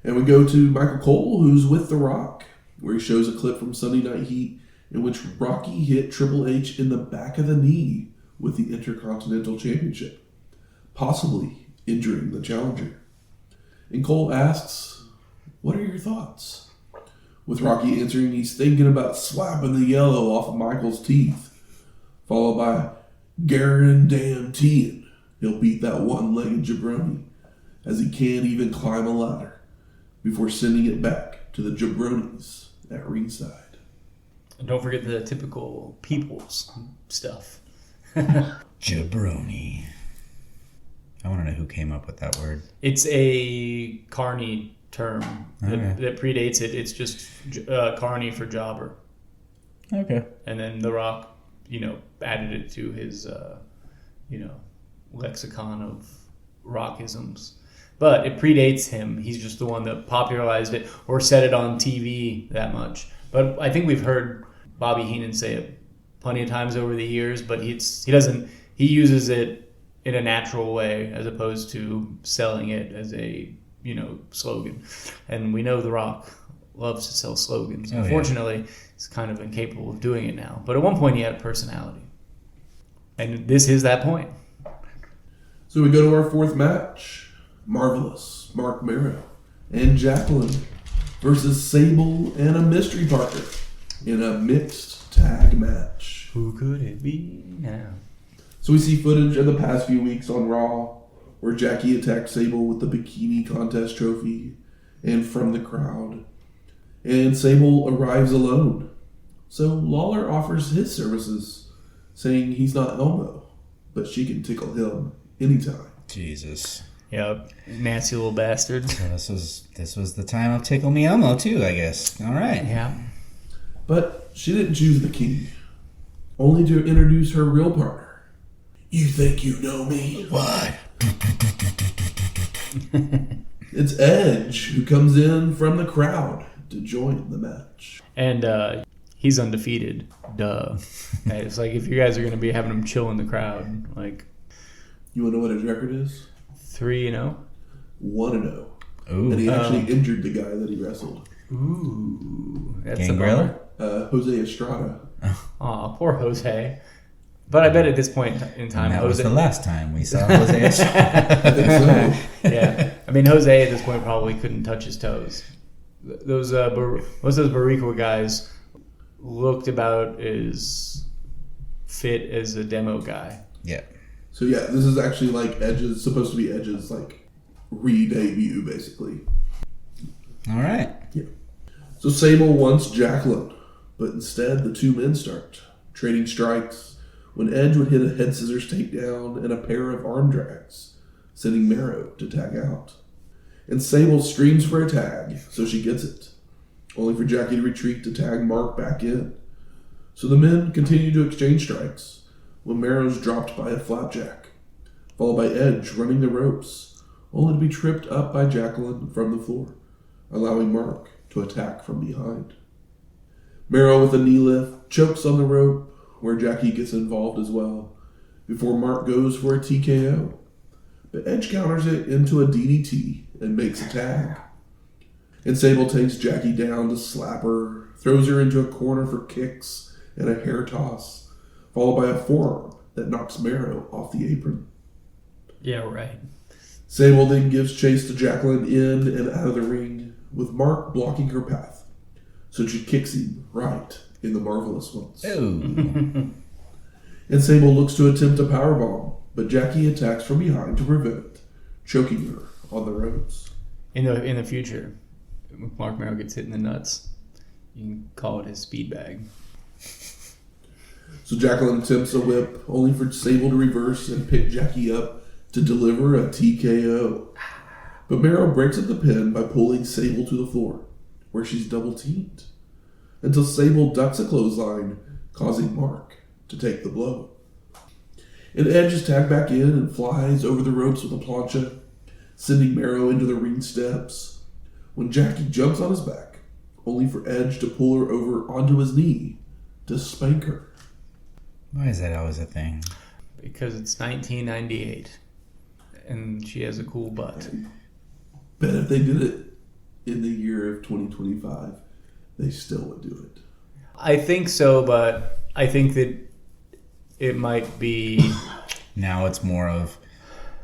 And we go to Michael Cole, who's with The Rock, where he shows a clip from Sunday Night Heat in which Rocky hit Triple H in the back of the knee with the Intercontinental Championship, possibly injuring the challenger. And Cole asks, "What are your thoughts?" With Rocky answering he's thinking about slapping the yellow off of Michael's teeth, followed by guaranteeing he'll beat that one-legged jabroni as he can't even climb a ladder, before sending it back to the jabronis at ringside. And don't forget the typical people's stuff. Jabroni. I want to know who came up with that word. It's a Carney term that predates it. It's just Carney for jobber. Okay. And then The Rock, added it to his, lexicon of rockisms. But it predates him. He's just the one that popularized it or said it on TV that much. But I think we've heard Bobby Heenan say it plenty of times over the years, but he uses it in a natural way as opposed to selling it as a slogan. And we know The Rock loves to sell slogans. Unfortunately, he's kind of incapable of doing it now. But at one point he had a personality. And this is that point. So we go to our fourth match. Marvelous Marc Mero and Jacqueline versus Sable and a mystery partner in a mixed tag match. Who could it be now? So we see footage of the past few weeks on Raw where Jackie attacked Sable with the bikini contest trophy and from the crowd. And Sable arrives alone. So Lawler offers his services, saying he's not Elmo, but she can tickle him anytime. Jesus. Yep, nasty little bastard. So this was the time of Tickle Me Elmo too, I guess. All right. Yeah. But she didn't choose the king, only to introduce her real partner. You think you know me? What? It's Edge, who comes in from the crowd to join the match. And he's undefeated. Duh. It's like if you guys are going to be having him chill in the crowd, like... You want to know what his record is? 3-0? 1-0. Ooh. And he actually injured the guy that he wrestled. Ooh. That's Gangrel? a bummer. Jose Estrada. Aw, poor Jose. But I bet at this point in time, And that was Jose, the last time we saw Jose. I think so. yeah, I mean Jose at this point probably couldn't touch his toes. Those most of those Barriqua guys looked about as fit as a demo guy. Yeah. So yeah, this is actually like supposed to be Edge's like re-debut, basically. All right. Yeah. So Sable wants Jacqueline, but instead the two men start trading strikes when Edge would hit a head scissors takedown and a pair of arm drags, sending Mero to tag out. And Sable screams for a tag, so she gets it, only for Jackie to retreat to tag Mark back in. So the men continue to exchange strikes when Mero's dropped by a flapjack, followed by Edge running the ropes, only to be tripped up by Jacqueline from the floor, allowing Mark to attack from behind. Mero with a knee lift chokes on the rope, where Jackie gets involved as well, before Mark goes for a TKO. But Edge counters it into a DDT and makes a tag. And Sable takes Jackie down to slap her, throws her into a corner for kicks and a hair toss, followed by a forearm that knocks Mero off the apron. Yeah, right. Sable then gives chase to Jacqueline in and out of the ring, with Mark blocking her path, so she kicks him right in the Marvelous Ones. Oh. And Sable looks to attempt a powerbomb, but Jackie attacks from behind to prevent it, choking her on the ropes. In the future, if Marc Mero gets hit in the nuts, you can call it his speed bag. So Jacqueline attempts a whip, only for Sable to reverse and pick Jackie up to deliver a TKO. But Mero breaks up the pin by pulling Sable to the floor, where she's double teamed, until Sable ducks a clothesline, causing Mark to take the blow. And Edge is tagged back in and flies over the ropes with a plancha, sending Mero into the ring steps, when Jackie jumps on his back, only for Edge to pull her over onto his knee to spank her. Why is that always a thing? Because it's 1998, and she has a cool butt. Bet if they did it in the year of 2025, they still would do it. I think so, but I think that it might be... Now it's more of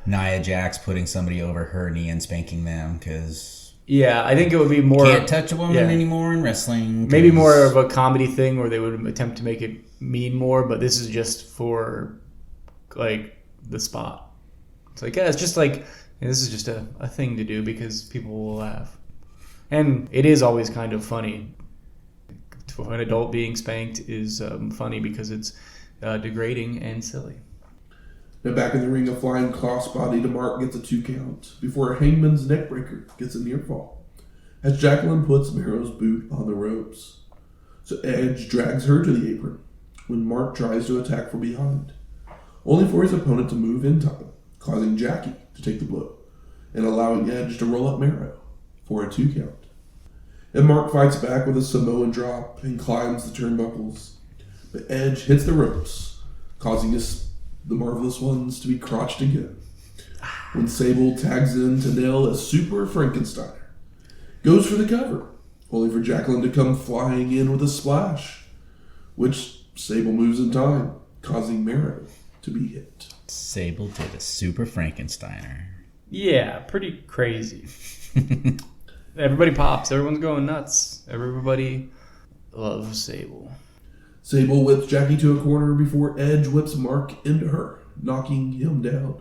Nia Jax putting somebody over her knee and spanking them because... Yeah, I think it would be more... Can't touch a woman anymore in wrestling. Maybe more of a comedy thing where they would attempt to make it mean more, but this is just for, like, the spot. It's like, yeah, it's just like... This is just a thing to do because people will laugh. And it is always kind of funny. For an adult being spanked is funny because it's degrading and silly. Now back in the ring, a flying crossbody to Mark gets a 2 count before a Hangman's neckbreaker gets a near fall, as Jacqueline puts Mero's boot on the ropes. So Edge drags her to the apron when Mark tries to attack from behind, only for his opponent to move in time, causing Jackie to take the blow and allowing Edge to roll up Mero for a 2 count. And Mark fights back with a Samoan drop and climbs the turnbuckles, but Edge hits the ropes, causing the Marvelous Ones to be crotched again, when Sable tags in to nail a Super Frankensteiner, goes for the cover, only for Jacqueline to come flying in with a splash, which Sable moves in time, causing Mero to be hit. Sable did a Super Frankensteiner. Yeah, pretty crazy. Everybody pops. Everyone's going nuts. Everybody loves Sable. Sable whips Jackie to a corner before Edge whips Mark into her, knocking him down,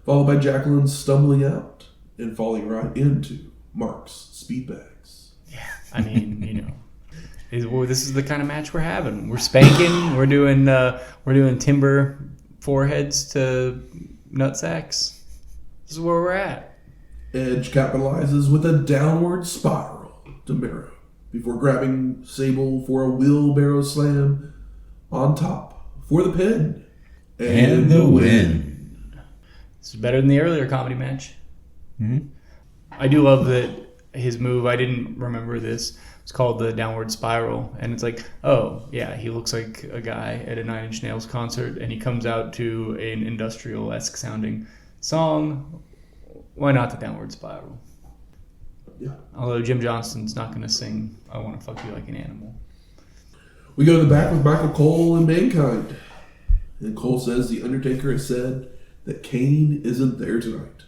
followed by Jacqueline stumbling out and falling right into Mark's speed bags. Yeah, I mean, this is the kind of match we're having. We're spanking. We're doing timber foreheads to nutsacks. This is where we're at. Edge capitalizes with a downward spiral to Mero before grabbing Sable for a wheelbarrow slam on top for the pin. And the win. This is better than the earlier comedy match. Mm-hmm. I do love that his move, I didn't remember this, it's called the downward spiral. And it's like, oh, yeah, he looks like a guy at a Nine Inch Nails concert and he comes out to an industrial-esque sounding song. Why not the downward spiral? Yeah. Although Jim Johnston's not going to sing I Want to Fuck You Like an Animal. We go to the back with Michael Cole and Mankind. And Cole says the Undertaker has said that Kane isn't there tonight.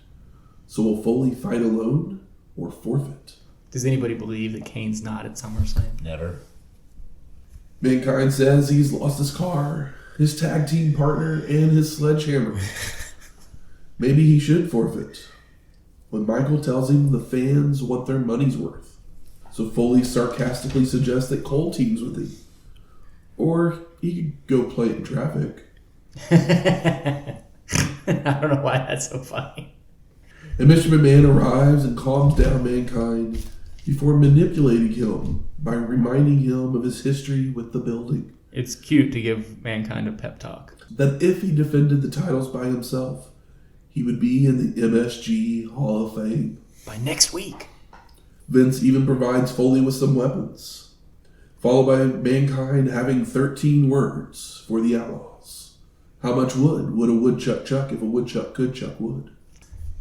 So will Foley fight alone or forfeit? Does anybody believe that Kane's not at SummerSlam? Never. Mankind says he's lost his car, his tag team partner, and his sledgehammer. Maybe he should forfeit. When Michael tells him the fans want their money's worth. So Foley sarcastically suggests that Cole teams with him. Or he could go play in traffic. I don't know why that's so funny. And Mr. McMahon arrives and calms down Mankind before manipulating him by reminding him of his history with the building. It's cute to give Mankind a pep talk. That if he defended the titles by himself, he would be in the MSG Hall of Fame. By next week. Vince even provides Foley with some weapons, followed by Mankind having 13 words for the Outlaws. How much wood would a woodchuck chuck if a woodchuck could chuck wood?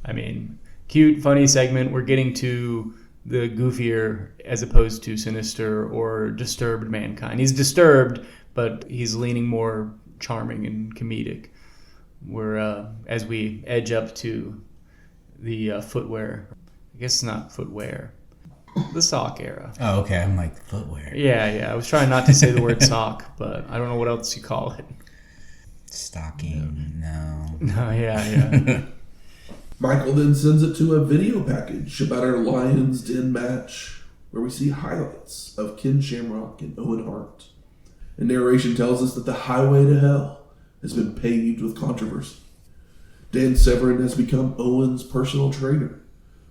I mean, cute, funny segment. We're getting to the goofier as opposed to sinister or disturbed Mankind. He's disturbed, but he's leaning more charming and comedic. We're as we edge up to the footwear. I guess it's not footwear. The sock era. Oh, okay. I'm like, footwear. Yeah. I was trying not to say the word sock, but I don't know what else you call it. Stocking, no. No, yeah. Michael then sends it to a video package about our Lions Den match, where we see highlights of Ken Shamrock and Owen Hart. And narration tells us that the highway to hell has been paved with controversy. Dan Severn has become Owen's personal trainer,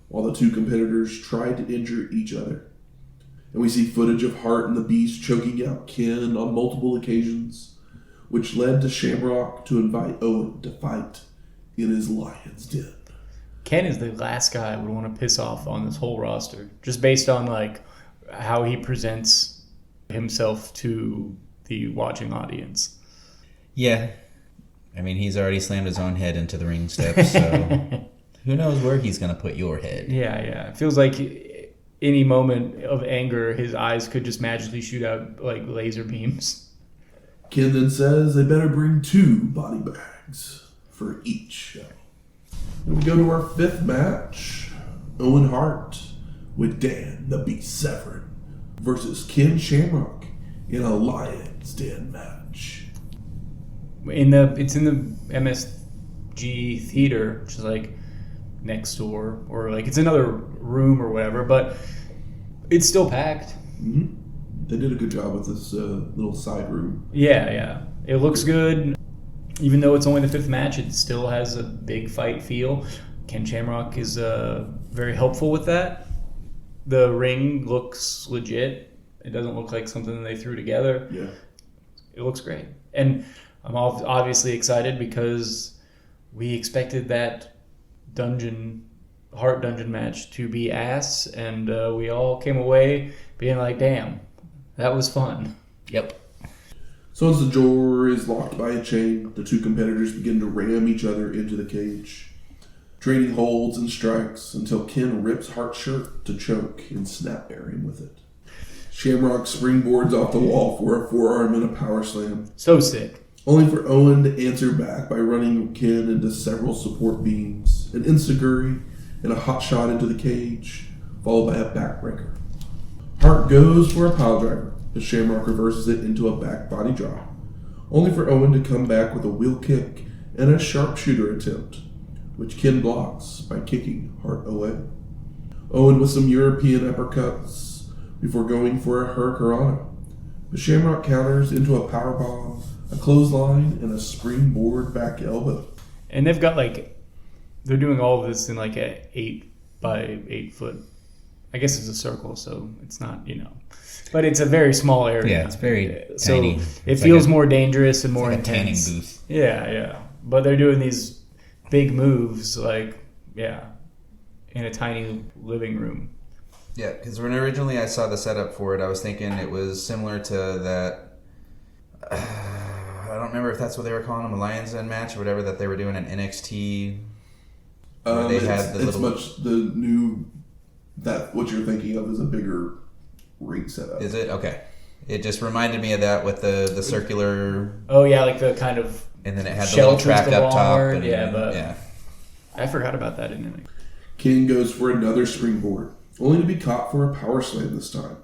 while the two competitors tried to injure each other. And we see footage of Hart and the Beast choking out Ken on multiple occasions, which led to Shamrock to invite Owen to fight in his Lion's Den. Ken is the last guy I would want to piss off on this whole roster, just based on like how he presents himself to the watching audience. Yeah. I mean, he's already slammed his own head into the ring steps, so who knows where he's going to put your head. Yeah. It feels like any moment of anger, his eyes could just magically shoot out like laser beams. Ken then says they better bring 2 body bags for each. And we go to our 5th match. Owen Hart with Dan the Beast Severn versus Ken Shamrock in a Lion's Den match. It's in the MSG theater, which is like next door, or like it's another room or whatever, but it's still packed. Mm-hmm. They did a good job with this little side room. Yeah. It looks good. Even though it's only the 5th match, it still has a big fight feel. Ken Shamrock is very helpful with that. The ring looks legit. It doesn't look like something they threw together. Yeah. It looks great. And I'm obviously excited because we expected that Hart Dungeon match to be ass, and we all came away being like, damn, that was fun. Yep. So as the door is locked by a chain, the two competitors begin to ram each other into the cage, trading holds and strikes until Ken rips Hart's shirt to choke and snap-air him with it. Shamrock springboards off the wall for a forearm and a power slam. So sick. Only for Owen to answer back by running Ken into several support beams, an enziguri, and a hot shot into the cage, followed by a backbreaker. Hart goes for a pile driver, but Shamrock reverses it into a back body drop, only for Owen to come back with a wheel kick and a sharpshooter attempt, which Ken blocks by kicking Hart away. Owen with some European uppercuts before going for a hurricanrana, but Shamrock counters into a powerbomb, a clothesline, and a springboard back elbow. And they've got they're doing all of this in like a 8 by 8 foot. I guess it's a circle, so it's not, but it's a very small area. Yeah, it's very so tiny. It feels more dangerous and more like intense. A tanning booth. Yeah. But they're doing these big moves, in a tiny living room. Yeah, because when originally I saw the setup for it, I was thinking it was similar to that. I don't remember if that's what they were calling them, a Lions Den match or whatever that they were doing in NXT. They had what you're thinking of is a bigger ring setup. Is it? Okay. It just reminded me of that with the circular. Oh yeah, like the kind of. And then it had the little track up top. And, yeah. I forgot about that, didn't I? King goes for another springboard, only to be caught for a power slam this time,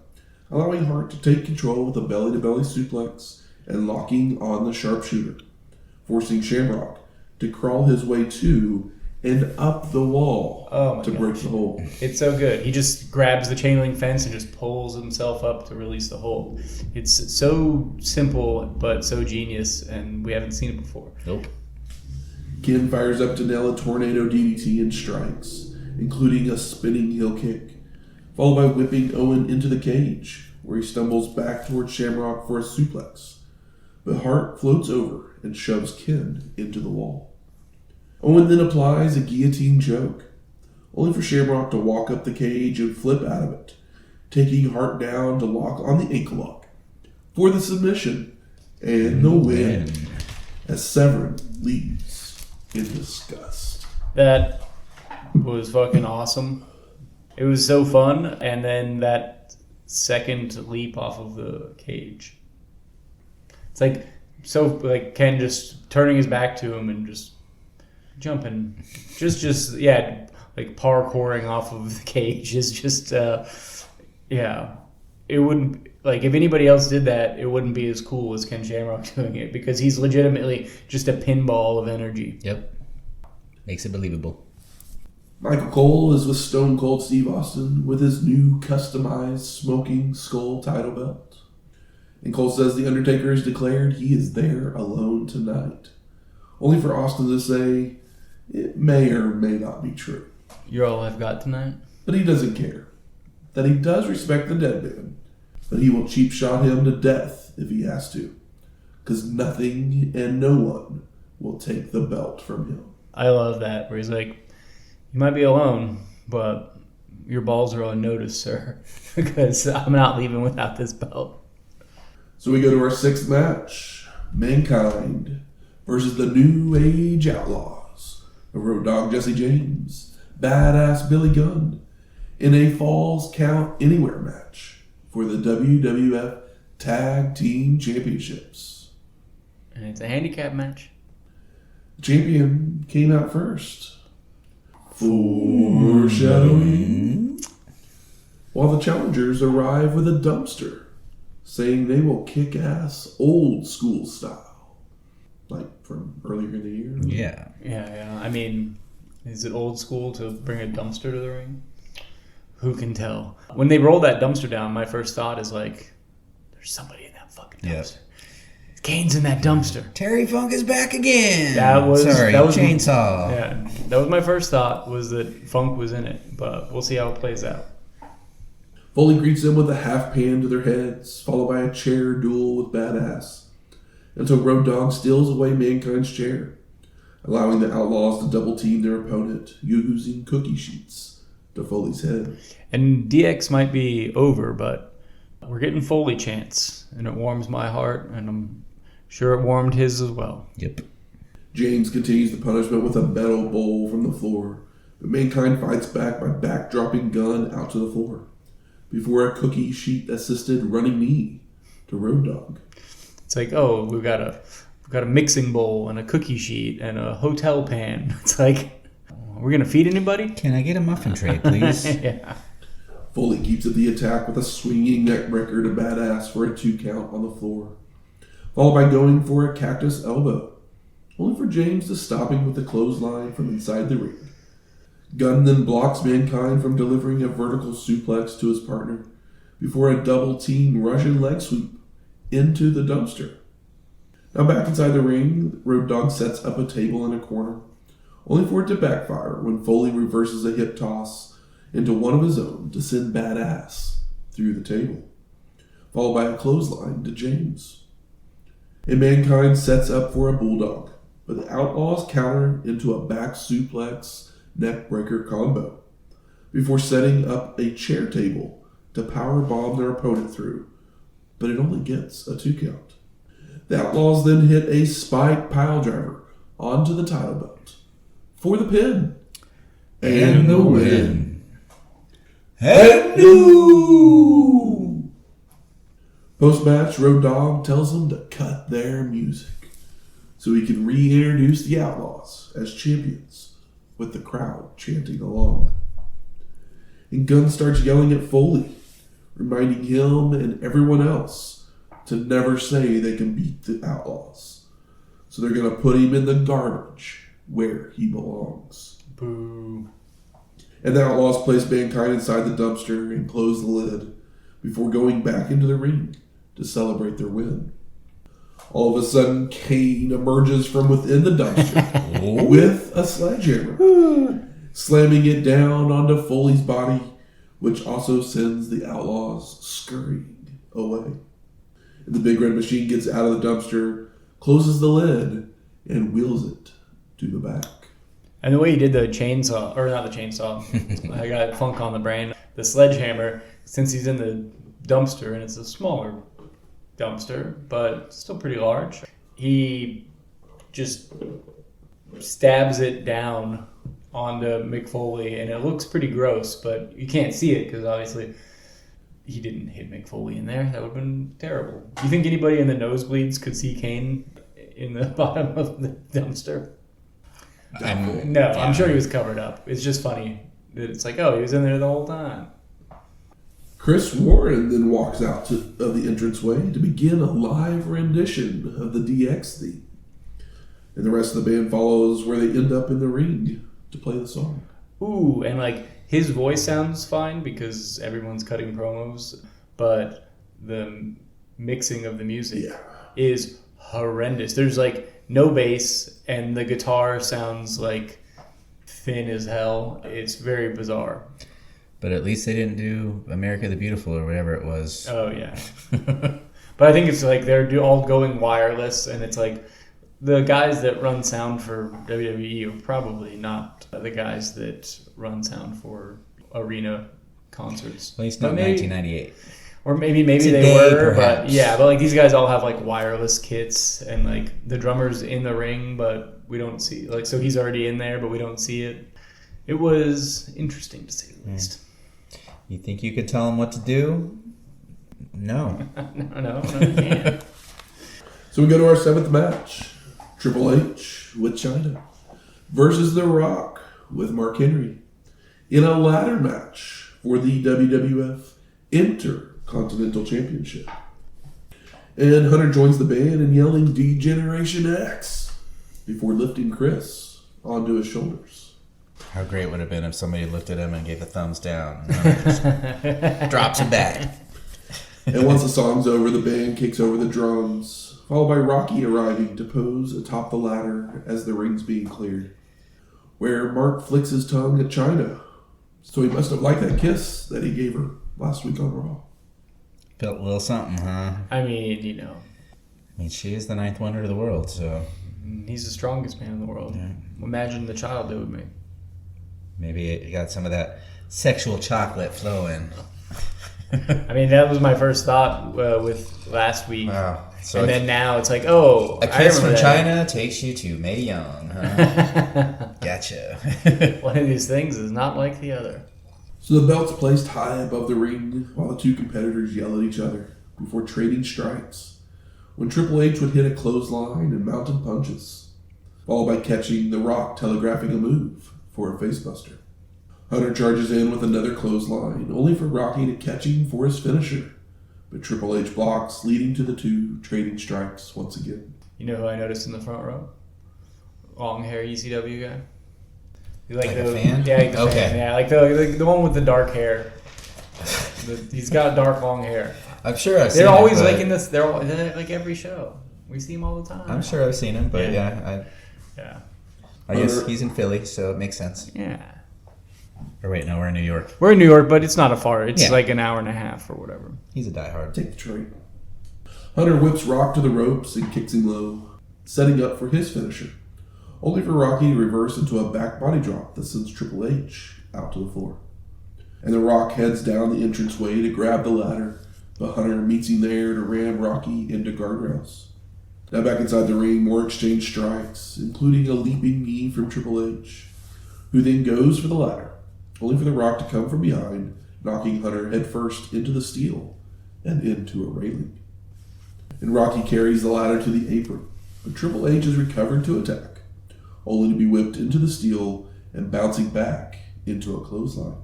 allowing Hart to take control with a belly-to-belly suplex and locking on the sharpshooter, forcing Shamrock to crawl his way to and up the wall to break the hold. It's so good. He just grabs the chain link fence and just pulls himself up to release the hold. It's so simple, but so genius, and we haven't seen it before. Nope. Ken fires up to nail a tornado DDT and strikes, including a spinning heel kick, followed by whipping Owen into the cage, where he stumbles back towards Shamrock for a suplex. But Hart floats over and shoves Ken into the wall. Owen then applies a guillotine choke, only for Shamrock to walk up the cage and flip out of it, taking Hart down to lock on the ankle lock for the submission and the win as Severn leaves in disgust. That was fucking awesome. It was so fun, and then that second leap off of the cage. It's like Ken just turning his back to him and just jumping, like parkouring off of the cage is just, it wouldn't, like, if anybody else did that, it wouldn't be as cool as Ken Shamrock doing it, because he's legitimately just a pinball of energy. Yep. Makes it believable. Michael Cole is with Stone Cold Steve Austin with his new customized Smoking Skull title belt. And Cole says the Undertaker has declared he is there alone tonight, only for Austin to say it may or may not be true. You're all I've got tonight? But he doesn't care. That he does respect the dead man, but he will cheap shot him to death if he has to, because nothing and no one will take the belt from him. I love that, where he's like, you might be alone, but your balls are on notice, sir, because I'm not leaving without this belt. So we go to our sixth match, Mankind versus the New Age Outlaws. A Road Dogg Jesse James, Badass Billy Gunn, in a Falls Count Anywhere match for the WWF Tag Team Championships. And it's a handicap match. The champion came out first. Foreshadowing. While the challengers arrive with a dumpster, saying they will kick ass old school style. Like from earlier in the year? Yeah. Yeah. I mean, is it old school to bring a dumpster to the ring? Who can tell? When they rolled that dumpster down, my first thought is like, there's somebody in that fucking dumpster. Yep. Kane's in that dumpster. Terry Funk is back again. That was Chainsaw. Yeah, that was my first thought, was that Funk was in it, but we'll see how it plays out. Foley greets them with a half pan to their heads, followed by a chair duel with Badass, until Road Dogg steals away Mankind's chair, allowing the Outlaws to double team their opponent, using cookie sheets to Foley's head. And DX might be over, but we're getting Foley chants, and it warms my heart, and I'm sure it warmed his as well. Yep. James continues the punishment with a metal bowl from the floor, but Mankind fights back by backdropping Gunn out to the floor, before a cookie sheet assisted running knee to Road Dogg. It's like, oh, we've got a mixing bowl and a cookie sheet and a hotel pan. It's like, are we gonna feed anybody? Can I get a muffin tray, please? Yeah. Foley keeps at the attack with a swinging neckbreaker to Badass for a 2 count on the floor, followed by going for a cactus elbow, only for James to stop him with a clothesline from inside the ring. Gunn then blocks Mankind from delivering a vertical suplex to his partner before a double-team Russian leg sweep into the dumpster. Now back inside the ring, Road Dogg sets up a table in a corner, only for it to backfire when Foley reverses a hip toss into one of his own to send Badass through the table, followed by a clothesline to James. And Mankind sets up for a bulldog, but the Outlaws counter into a back suplex neckbreaker combo before setting up a chair table to powerbomb their opponent through, but it only gets a 2 count. The Outlaws then hit a spike piledriver onto the title belt for the pin and the win. And new! Post-match, Road Dogg tells them to cut their music so he can reintroduce the Outlaws as champions with the crowd chanting along. And Gunn starts yelling at Foley, reminding him and everyone else to never say they can beat the Outlaws. So they're going to put him in the garbage where he belongs. Boo. And the Outlaws place Mankind inside the dumpster and close the lid before going back into the ring to celebrate their win. All of a sudden, Kane emerges from within the dumpster with a sledgehammer, slamming it down onto Foley's body, which also sends the Outlaws scurrying away. And the Big Red Machine gets out of the dumpster, closes the lid, and wheels it to the back. And the way he did the chainsaw, or not the chainsaw, I got funk on the brain. The sledgehammer, since he's in the dumpster, and it's a smaller dumpster, but still pretty large, he just stabs it down onto Mick Foley, and it looks pretty gross, but you can't see it because obviously he didn't hit Mick Foley in there. That would have been terrible. Do you think anybody in the nosebleeds could see Kane in the bottom of the dumpster? I'm sure he was covered up. It's just funny that it's like, oh, he was in there the whole time. Chris Warren then walks out of the entranceway to begin a live rendition of the DX theme. And the rest of the band follows where they end up in the ring to play the song. Ooh, and like his voice sounds fine because everyone's cutting promos, but the mixing of the music is horrendous. There's like no bass, and the guitar sounds like thin as hell. It's very bizarre. But at least they didn't do America the Beautiful or whatever it was. Oh, yeah. But I think it's like they're all going wireless, and it's like the guys that run sound for WWE are probably not the guys that run sound for arena concerts. At least not 1998. Or maybe Today, they were, perhaps. but yeah, but like these guys all have like wireless kits, and like the drummer's in the ring, but we don't see, like, so he's already in there, but we don't see it. It was interesting to say the least. You think you could tell them what to do? No. No, you can't. So we go to our 7th match. Triple H with Chyna versus The Rock with Mark Henry in a ladder match for the WWF Intercontinental Championship. And Hunter joins the band in yelling D-Generation X before lifting Chris onto his shoulders. How great would it have been if somebody looked at him and gave a thumbs down. Just drops him back. And once the song's over, the band kicks over the drums, followed by Rocky arriving to pose atop the ladder as the ring's being cleared, where Mark flicks his tongue at Chyna. So he must have liked that kiss that he gave her last week on Raw. Felt a little something, huh? I mean, you know. I mean, she is the 9th wonder of the world, so... He's the strongest man in the world. Yeah. Imagine the child it would make. Maybe it got some of that sexual chocolate flowing. I mean, that was my first thought with last week. Wow. So and then now it's like, oh, a kiss from Chyna takes you to Mae Young, huh? Gotcha. One of these things is not like the other. So the belt's placed high above the ring while the two competitors yell at each other before trading strikes, when Triple H would hit a clothesline and mounted punches, followed by catching The Rock telegraphing a move for a facebuster. Hunter charges in with another clothesline, only for Rocky to catch him for his finisher, but Triple H blocks, leading to the two trading strikes once again. You know who I noticed in the front row? Long hair ECW guy. You like the fan? Yeah, like the okay. fan. Yeah, like the one with the dark hair. He's got dark long hair. I'm sure I've seen him. They're always but... like in this. They're like every show. We see him all the time. I'm sure I've seen him, but yeah. I guess he's in Philly, so it makes sense. Yeah. Or wait, no, we're in New York. We're in New York, but it's not a far. It's like an hour and a half or whatever. He's a diehard. Take the train. Hunter whips Rock to the ropes and kicks him low, setting up for his finisher, only for Rocky to reverse into a back body drop that sends Triple H out to the floor. And The Rock heads down the entranceway to grab the ladder, but Hunter meets him there to ram Rocky into guardrails. Now back inside the ring, more exchange strikes, including a leaping knee from Triple H, who then goes for the ladder, only for The Rock to come from behind, knocking Hunter headfirst into the steel and into a railing. and Rocky carries the ladder to the apron, but Triple H is recovered to attack, only to be whipped into the steel and bouncing back into a clothesline.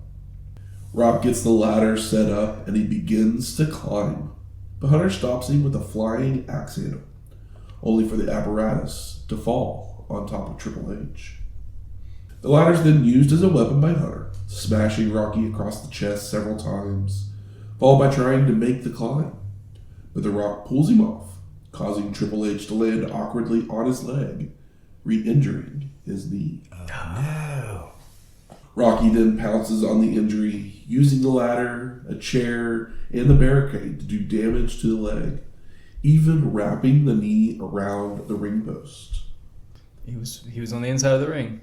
Rock gets the ladder set up and he begins to climb, but Hunter stops him with a flying axe handle, only for the apparatus to fall on top of Triple H. The ladder is then used as a weapon by Hunter, smashing Rocky across the chest several times, followed by trying to make the climb. But The Rock pulls him off, causing Triple H to land awkwardly on his leg, re-injuring his knee. Oh, no. Rocky then pounces on the injury, using the ladder, a chair, and the barricade to do damage to the leg, even wrapping the knee around the ring post. He was on the inside of the ring.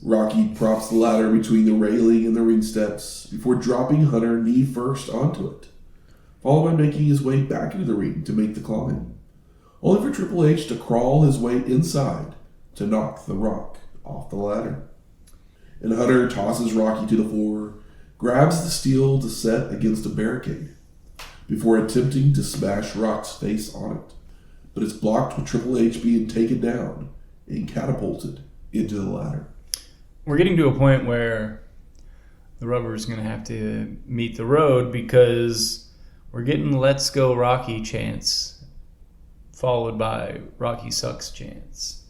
Rocky props the ladder between the railing and the ring steps before dropping Hunter knee first onto it, followed by making his way back into the ring to make the climb, only for Triple H to crawl his way inside to knock The Rock off the ladder. And Hunter tosses Rocky to the floor, grabs the steel to set against a barricade, before attempting to smash Rock's face on it, but it's blocked with Triple H being taken down and catapulted into the ladder. We're getting to a point where the rubber is going to have to meet the road because we're getting "Let's Go Rocky" chants followed by "Rocky sucks" chants.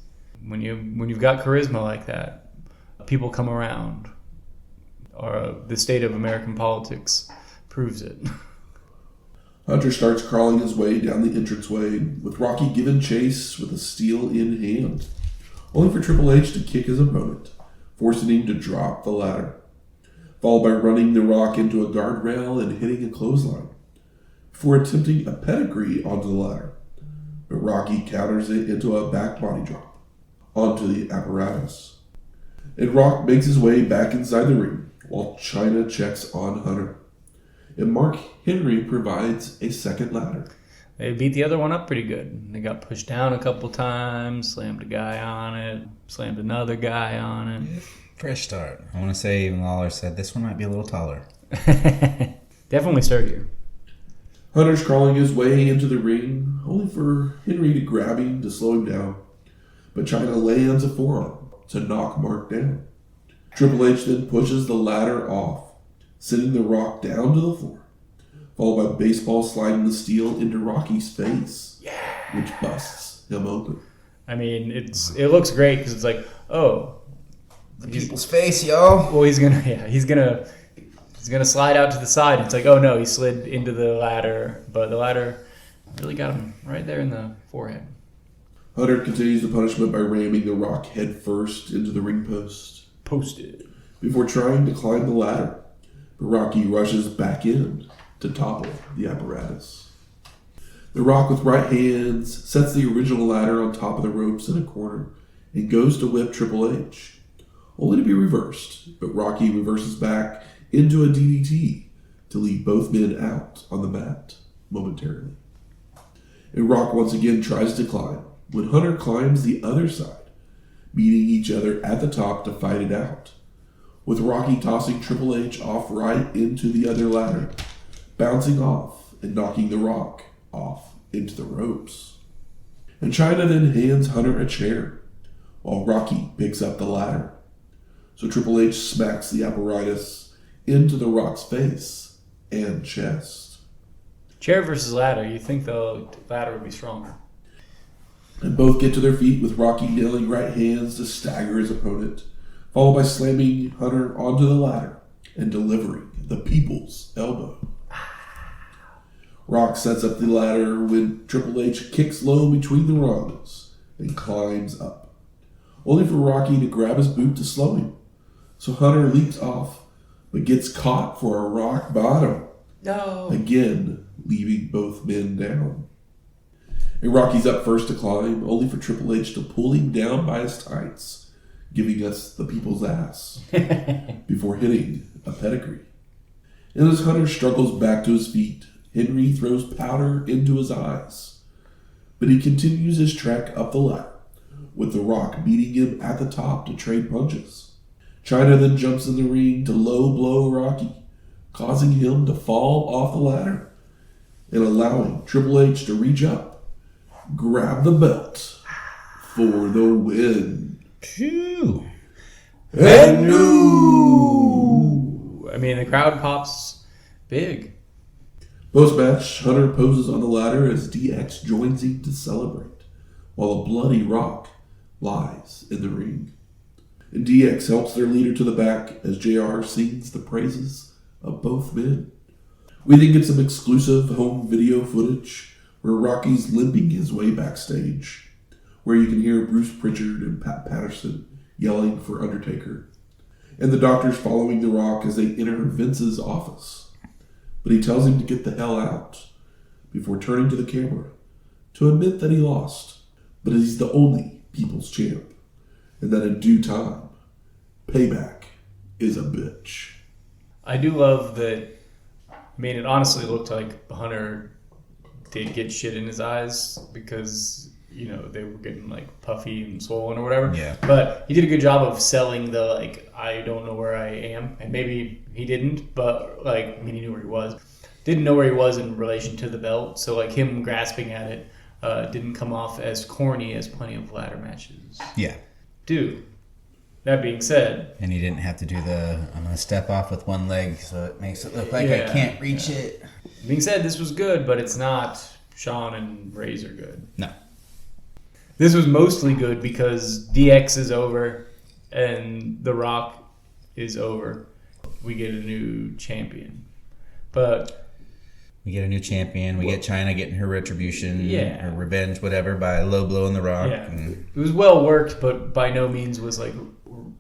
When you've got charisma like that, people come around. Or the state of American politics proves it. Hunter starts crawling his way down the entranceway, with Rocky giving chase with a steel in hand, only for Triple H to kick his opponent, forcing him to drop the ladder, followed by running The Rock into a guardrail and hitting a clothesline, before attempting a pedigree onto the ladder, but Rocky counters it into a back body drop onto the apparatus. And Rock makes his way back inside the ring, while Chyna checks on Hunter. And Mark Henry provides a second ladder. They beat the other one up pretty good. They got pushed down a couple times, slammed a guy on it, slammed another guy on it. Fresh start. I want to say, even Lawler said, this one might be a little taller. Definitely sturdier. Hunter's crawling his way into the ring, only for Henry to grab him to slow him down. But Chyna lands a forearm to knock Mark down. Triple H then pushes the ladder off, sending The Rock down to the floor, followed by baseball sliding the steel into Rocky's face, which busts him open. I mean, it looks great because it's like, oh, the people's face, yo. Well, he's gonna slide out to the side. It's like, oh no, he slid into the ladder, but the ladder really got him right there in the forehead. Hunter continues the punishment by ramming The Rock head first into the ring post. Posted. Before trying to climb the ladder, but Rocky rushes back in to topple the apparatus. The Rock with right hands sets the original ladder on top of the ropes in a corner and goes to whip Triple H, only to be reversed, but Rocky reverses back into a DDT to leave both men out on the mat momentarily. And Rock once again tries to climb when Hunter climbs the other side, beating each other at the top to fight it out, with Rocky tossing Triple H off right into the other ladder, bouncing off and knocking The Rock off into the ropes. And Chyna then hands Hunter a chair, while Rocky picks up the ladder. So Triple H smacks the apparatus into The Rock's face and chest. Chair versus ladder, you think the ladder would be stronger. And both get to their feet with Rocky nailing right hands to stagger his opponent, followed by slamming Hunter onto the ladder and delivering the People's Elbow. Rock sets up the ladder when Triple H kicks low between the rungs and climbs up, only for Rocky to grab his boot to slow him. So Hunter leaps off, but gets caught for a rock bottom. No. Again, leaving both men down. And Rocky's up first to climb, only for Triple H to pull him down by his tights, giving us the people's ass, before hitting a pedigree. And as Hunter struggles back to his feet, Henry throws powder into his eyes. But he continues his trek up the ladder, with The Rock beating him at the top to trade punches. Chyna then jumps in the ring to low blow Rocky, causing him to fall off the ladder. and allowing Triple H to reach up, grab the belt for the win. Phew. And new. I mean, the crowd pops big. Post-match, Hunter poses on the ladder as DX joins him to celebrate, while a bloody Rock lies in the ring. And DX helps their leader to the back as JR sings the praises of both men. We then get some exclusive home video footage where Rocky's limping his way backstage, where you can hear Bruce Pritchard and Pat Patterson yelling for Undertaker, and the doctors following The Rock as they enter Vince's office. But he tells him to get the hell out before turning to the camera to admit that he lost, but he's the only People's Champ, and that in due time, payback is a bitch. I do love that. I mean, it honestly looked like Hunter did get shit in his eyes because, you know, they were getting like puffy and swollen or whatever. Yeah. But he did a good job of selling the, like, I don't know where I am. And maybe he didn't, but, like, I mean, he knew where he was. Didn't know where he was in relation to the belt. So, like, him grasping at it didn't come off as corny as plenty of ladder matches. Yeah. Dude, that being said. And he didn't have to do I'm going to step off with one leg, so it makes it look like I can't reach it. Being said, this was good, but it's not Shawn and Razor good. No. This was mostly good because DX is over and The Rock is over. We get a new champion. But we get a new champion. We get Chyna getting her retribution, Yeah. her revenge, whatever, by low blowing The Rock. yeah, And it was well worked, but by no means was like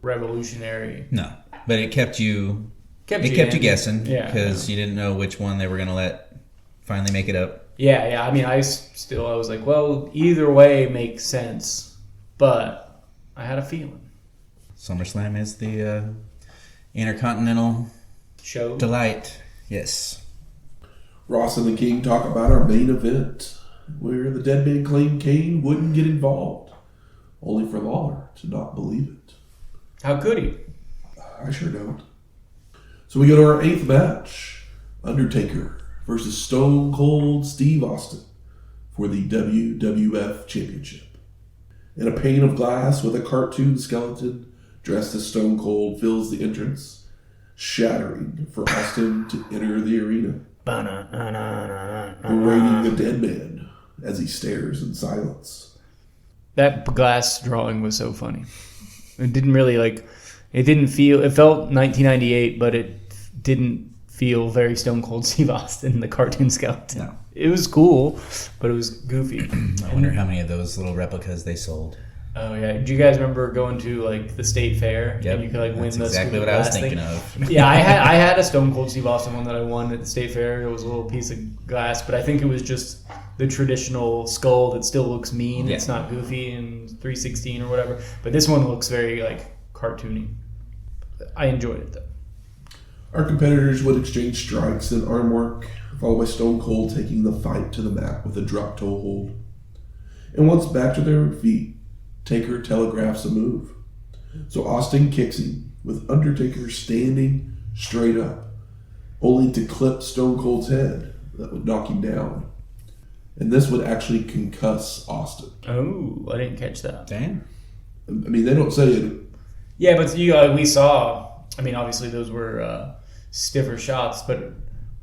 revolutionary. no, but it kept you Kept you in. guessing Yeah. because you didn't know which one they were going to let finally make it up. Yeah. I mean, I was like, well, either way makes sense, but I had a feeling. SummerSlam is the Intercontinental Show. delight. Yes. Ross and the King talk about our main event, where the dead man claimed Kane wouldn't get involved, only for Lawler to not believe it. How could he? I sure don't. So we go to our 8th match, Undertaker versus Stone Cold Steve Austin for the WWF Championship. In a pane of glass with a cartoon skeleton dressed as Stone Cold fills the entrance, shattering for Austin to enter the arena, berating the dead man as he stares in silence. That glass drawing was so funny. It didn't really it felt 1998, but it didn't feel very Stone Cold Steve Austin, the cartoon skeleton. No. It was cool, but it was goofy. I wonder how many of those little replicas they sold. Oh yeah, do you guys remember going to the state fair? Yep. And you could win That's the exactly what I was thinking of. Yeah, I had a Stone Cold Steve Austin one that I won at the state fair. It was a little piece of glass, but I think it was just the traditional skull that still looks mean. Yeah. It's not goofy and 316 or whatever. But this one looks very cartoony. I enjoyed it though. Our competitors would exchange strikes and arm work, followed by Stone Cold taking the fight to the mat with a drop toe hold. And once back to their feet, Taker telegraphs a move. So Austin kicks him, with Undertaker standing straight up, only to clip Stone Cold's head that would knock him down. And this would actually concuss Austin. Oh, I didn't catch that. Damn. I mean, they don't say it. Yeah, but we saw. I mean, obviously those were stiffer shots, but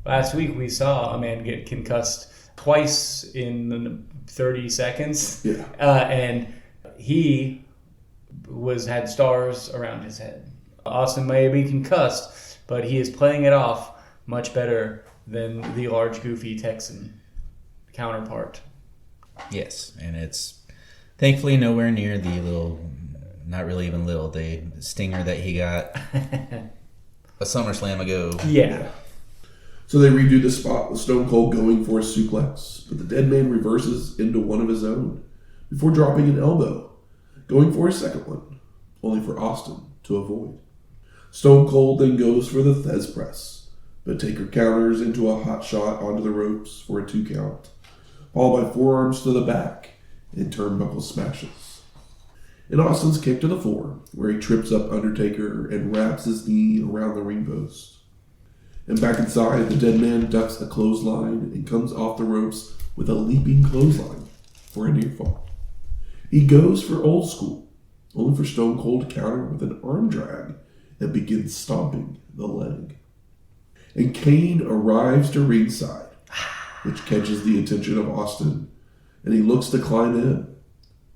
last week we saw a man get concussed twice in 30 seconds. Yeah. And he had stars around his head. Austin may be concussed, but he is playing it off much better than the large, goofy Texan counterpart. Yes, and it's thankfully nowhere near the little, not really even little, the stinger that he got a SummerSlam ago. Yeah. So they redo the spot with Stone Cold going for a suplex, but the dead man reverses into one of his own before dropping an elbow, going for a second one, only for Austin to avoid. Stone Cold then goes for the Thez press, but Taker counters into a hot shot onto the ropes for a 2 count, followed by forearms to the back and turnbuckle smashes. And Austin's kick to the floor, where he trips up Undertaker and wraps his knee around the ring post. And back inside, the dead man ducks a clothesline and comes off the ropes with a leaping clothesline for a near fall. He goes for old school, only for Stone Cold to counter with an arm drag and begins stomping the leg. And Kane arrives to ringside, which catches the attention of Austin, and he looks to climb in,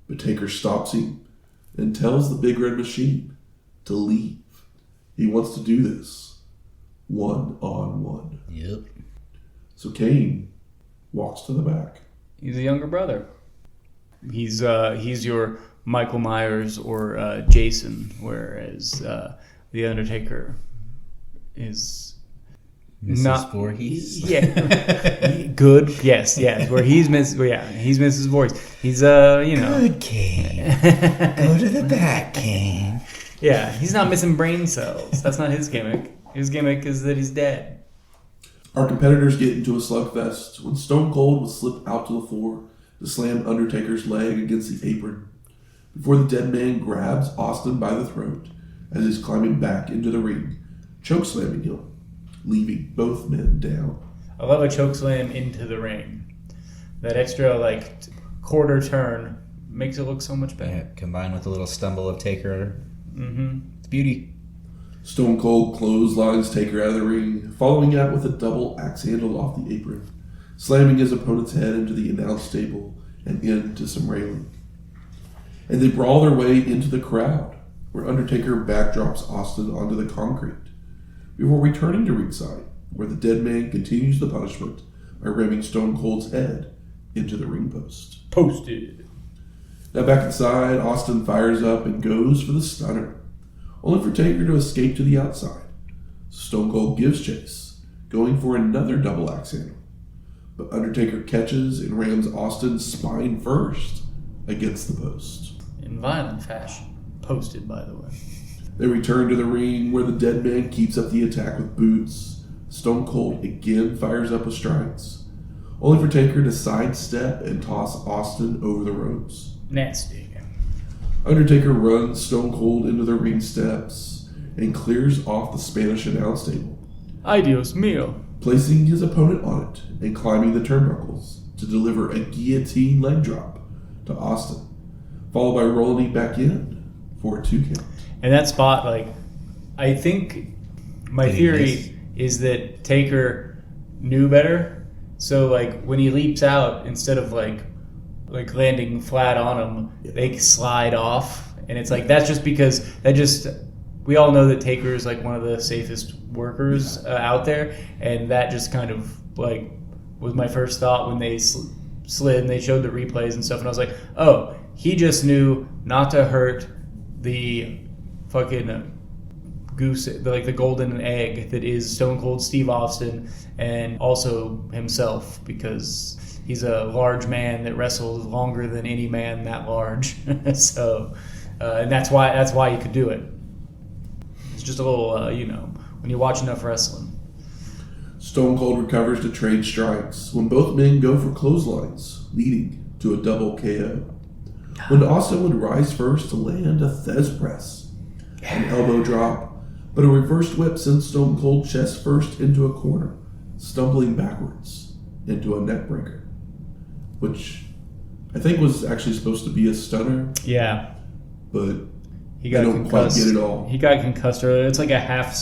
but Taker stops him and tells the Big Red Machine to leave. He wants to do this one-on-one. Yep. So Kane walks to the back. He's a younger brother. He's your Michael Myers or Jason, whereas the Undertaker is Mrs. Voorhees. Yeah, good. Yes. Where he's he's Mrs. Voorhees. He's Good Kane. Go to the back, Kane. Yeah, he's not missing brain cells. That's not his gimmick. His gimmick is that he's dead. Our competitors get into a slugfest when Stone Cold will slip out to the floor to slam Undertaker's leg against the apron before the dead man grabs Austin by the throat as he's climbing back into the ring, chokeslamming him, leaving both men down. I love a chokeslam into the ring. That extra quarter turn makes it look so much better. Yeah, combined with a little stumble of Taker. Mm-hmm. It's beauty. Stone Cold clotheslines Taker out of the ring, following out with a double axe handle off the apron, slamming his opponent's head into the announce table and into some railing. And they brawl their way into the crowd, where Undertaker backdrops Austin onto the concrete, before returning to ringside, where the dead man continues the punishment by ramming Stone Cold's head into the ring post. Posted. Now back inside, Austin fires up and goes for the stunner, only for Taker to escape to the outside. Stone Cold gives chase, going for another double axe handle, but Undertaker catches and rams Austin's spine first against the post. In violent fashion. Posted, by the way. They return to the ring, where the dead man keeps up the attack with boots. Stone Cold again fires up with strides, only for Taker to sidestep and toss Austin over the ropes. Nasty. Undertaker runs Stone Cold into the ring steps and clears off the Spanish announce table, Ay Dios mío. placing his opponent on it and climbing the turnbuckles to deliver a guillotine leg drop to Austin, followed by rolling him back in for a 2 count. And that spot, I think my theory is that Taker knew better. So, when he leaps out, instead of, landing flat on him, they slide off. And it's that's just because we all know that Taker is, one of the safest workers out there. And that just kind of, was my first thought when they slid and they showed the replays and stuff. And I was like, oh, he just knew not to hurt the fucking goose, the golden egg that is Stone Cold Steve Austin, and also himself, because he's a large man that wrestles longer than any man that large. So, and that's why he could do it. It's just a little, when you watch enough wrestling. Stone Cold recovers to trade strikes when both men go for clotheslines, leading to a double KO. When Austin would rise first to land a Thez press, an elbow drop, but a reversed whip sends Stone Cold chest first into a corner, stumbling backwards into a neck breaker, which I think was actually supposed to be a stunner. Yeah, but he got don't quite get it all. He got concussed earlier. It's like a half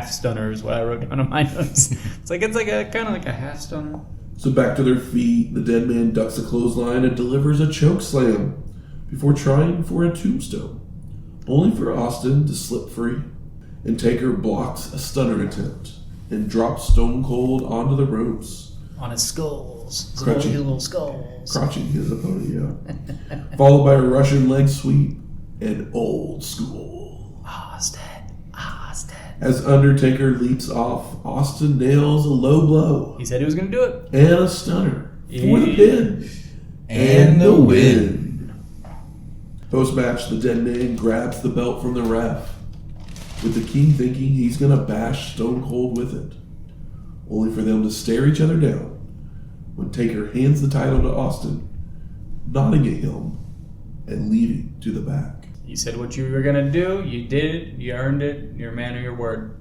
stunner is what I wrote down on my notes. It's kind of like a half stunner. So back to their feet, the dead man ducks a clothesline and delivers a choke slam before trying for a tombstone, only for Austin to slip free. And Taker blocks a stunner attempt and drops Stone Cold onto the ropes. On his skulls. Crutching. His little skulls. Crotching his opponent, yeah. Followed by a Russian leg sweep and old school. Austin. As Undertaker leaps off, Austin nails a low blow. He said he was going to do it. And a stunner for the pin. And the win. Post-match, the dead man grabs the belt from the ref, with the King thinking he's going to bash Stone Cold with it, only for them to stare each other down when Taker hands the title to Austin, nodding at him and leaving to the back. You said what you were going to do, you did it, you earned it, you're a man of your word.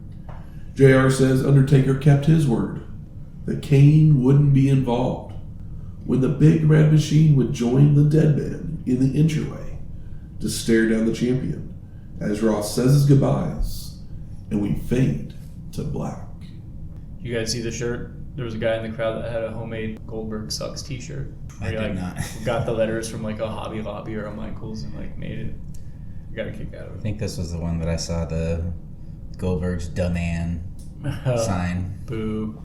JR says Undertaker kept his word, that Kane wouldn't be involved, when the big red machine would join the dead man in the entryway to stare down the champion as Ross says his goodbyes, and we fade to black. You guys see the shirt? There was a guy in the crowd that had a homemade Goldberg Sucks t-shirt. I did not. Got the letters from like a Hobby Lobby or a Michael's and like made it. I got a kick out of it. I think this was the one that I saw the Goldberg's dumb man sign. Boo.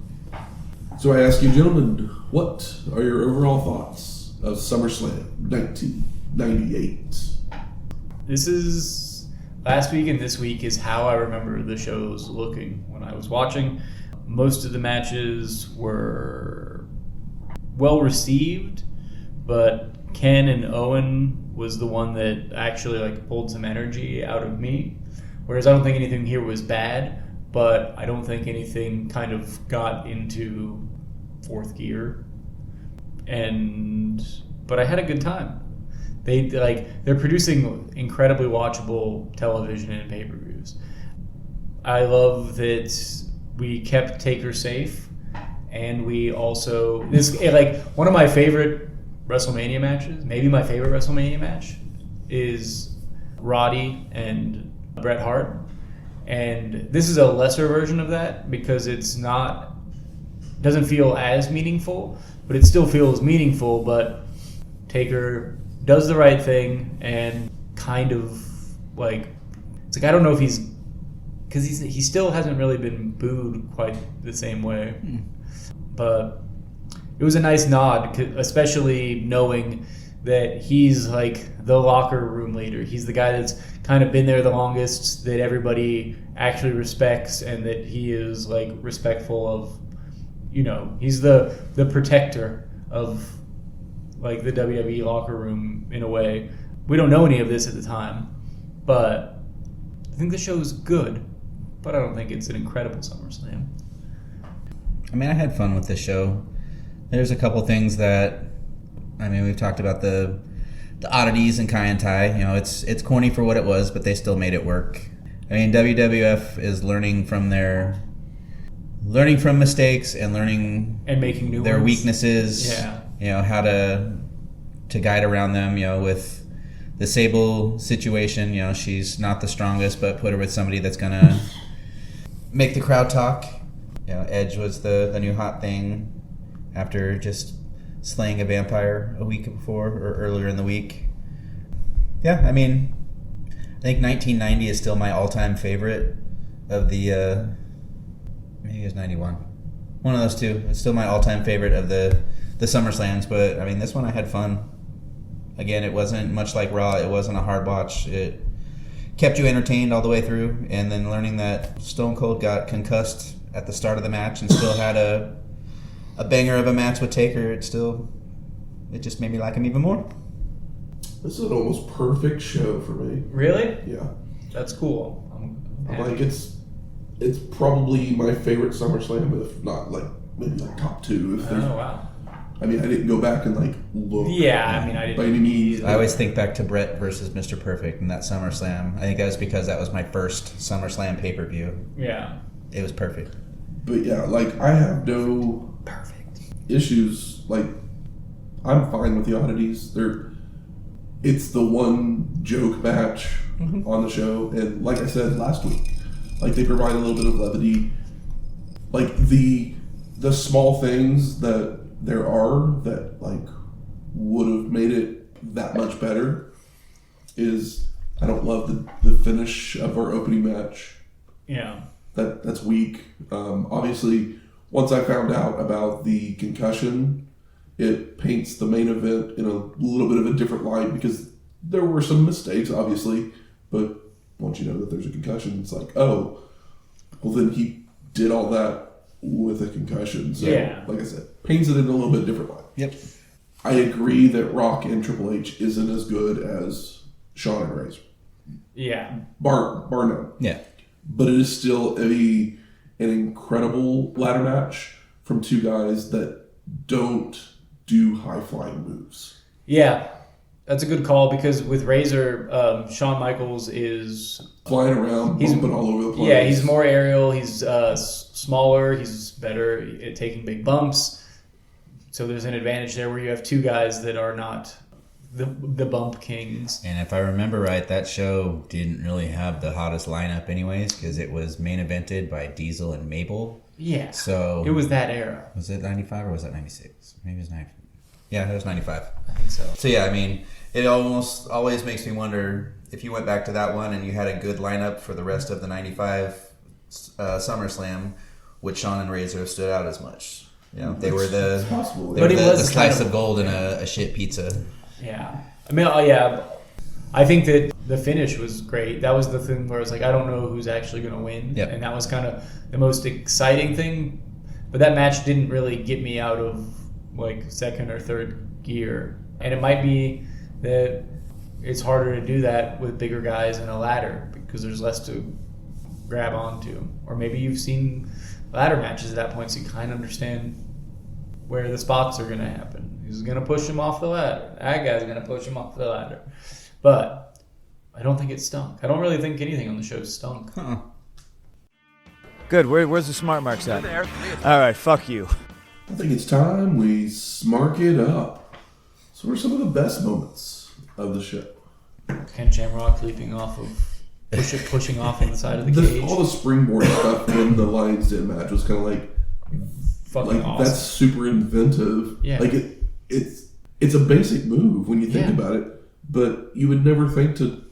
So I ask you, gentlemen, what are your overall thoughts of SummerSlam 1998? This is last week and this week is how I remember the shows looking when I was watching. Most of the matches were well received, but Ken and Owen was the one that actually like pulled some energy out of me. Whereas I don't think anything here was bad, but I don't think anything kind of got into fourth gear. But I had a good time. They're producing incredibly watchable television and pay-per-views. I love that we kept Taker safe, and we also one of my favorite WrestleMania matches, maybe my favorite WrestleMania match, is Roddy and Bret Hart, and this is a lesser version of that because doesn't feel as meaningful, but it still feels meaningful. But Taker does the right thing and kind of I don't know if because he still hasn't really been booed quite the same way. But it was a nice nod, especially knowing that he's like the locker room leader. He's the guy that's kind of been there the longest, that everybody actually respects, and that he is like respectful of, he's the protector of like the WWE locker room in a way. We don't know any of this at the time, but I think the show is good. But I don't think it's an incredible SummerSlam. I mean, I had fun with this show. There's a couple things that, we've talked about the oddities and Kaientai. It's corny for what it was, but they still made it work. WWF is learning from mistakes and learning and making new their ones. Weaknesses. Yeah. How to guide around them. With the Sable situation, she's not the strongest, but put her with somebody that's gonna make the crowd talk. Edge was the new hot thing after just slaying a vampire a week before or earlier in the week. Yeah, I think 1990 is still my all-time favorite of the maybe it was 91. One of those two. It's still my all-time favorite of the SummerSlams, but this one I had fun. Again, it wasn't much like Raw. It wasn't a hard watch. It kept you entertained all the way through, and then learning that Stone Cold got concussed at the start of the match and still had a banger of a match with Taker, it just made me like him even more. This is an almost perfect show for me. Really? Yeah. That's cool. It's probably my favorite SummerSlam, if not maybe top two. Wow. I didn't go back and look. Yeah, I didn't. By any means. I always think back to Brett versus Mr. Perfect in that SummerSlam. I think that was because that was my first SummerSlam pay-per-view. Yeah. It was perfect. But yeah, I have no issues. I'm fine with the oddities. It's the one joke match on the show, and like I said last week, they provide a little bit of levity. The small things that there are that would have made it that much better is I don't love the finish of our opening match. Yeah. That's weak. Obviously, once I found out about the concussion, it paints the main event in a little bit of a different light because there were some mistakes, obviously, but once you know that there's a concussion, it's oh, well then he did all that with a concussion. So, like I said, paints it in a little bit different light. Yep. I agree that Rock and Triple H isn't as good as Shawn and Razor. Yeah. Bar none. Yeah. But it is still an incredible ladder match from two guys that don't do high-flying moves. Yeah. That's a good call because with Razor, Shawn Michaels is flying around, bumping all over the place. Yeah, he's more aerial. He's smaller. He's better at taking big bumps. So there's an advantage there where you have two guys that are not the bump kings. And if I remember right, that show didn't really have the hottest lineup anyways because it was main evented by Diesel and Mabel. Yeah. So it was that era. Was it 95 or was that 96? Maybe it was 95. Yeah, it was 95. I think so. So yeah, I mean, it almost always makes me wonder if you went back to that one and you had a good lineup for the rest of the 95 SummerSlam, would Shawn and Razor have stood out as much? You know, they were the slice of gold in a shit pizza. Yeah. I mean, yeah. I think that the finish was great. That was the thing where I was like, I don't know who's actually going to win. Yep. And that was kind of the most exciting thing. But that match didn't really get me out of like second or third gear. And it might be that it's harder to do that with bigger guys in a ladder because there's less to grab onto. Or maybe you've seen ladder matches at that point so you kind of understand where the spots are going to happen. Who's going to push him off the ladder? That guy's going to push him off the ladder. But I don't think it stunk. I don't really think anything on the show stunk. Huh. Good. Where's the smart marks at? All right, fuck you. I think it's time we smark it up. So what are some of the best moments of the show? Ken Shamrock leaping off of, pushing off on the side of the cage. All the springboard stuff in the Lions Den match was kind of like fucking awesome. That's super inventive. Yeah. Like it's a basic move when you think about it, but you would never think to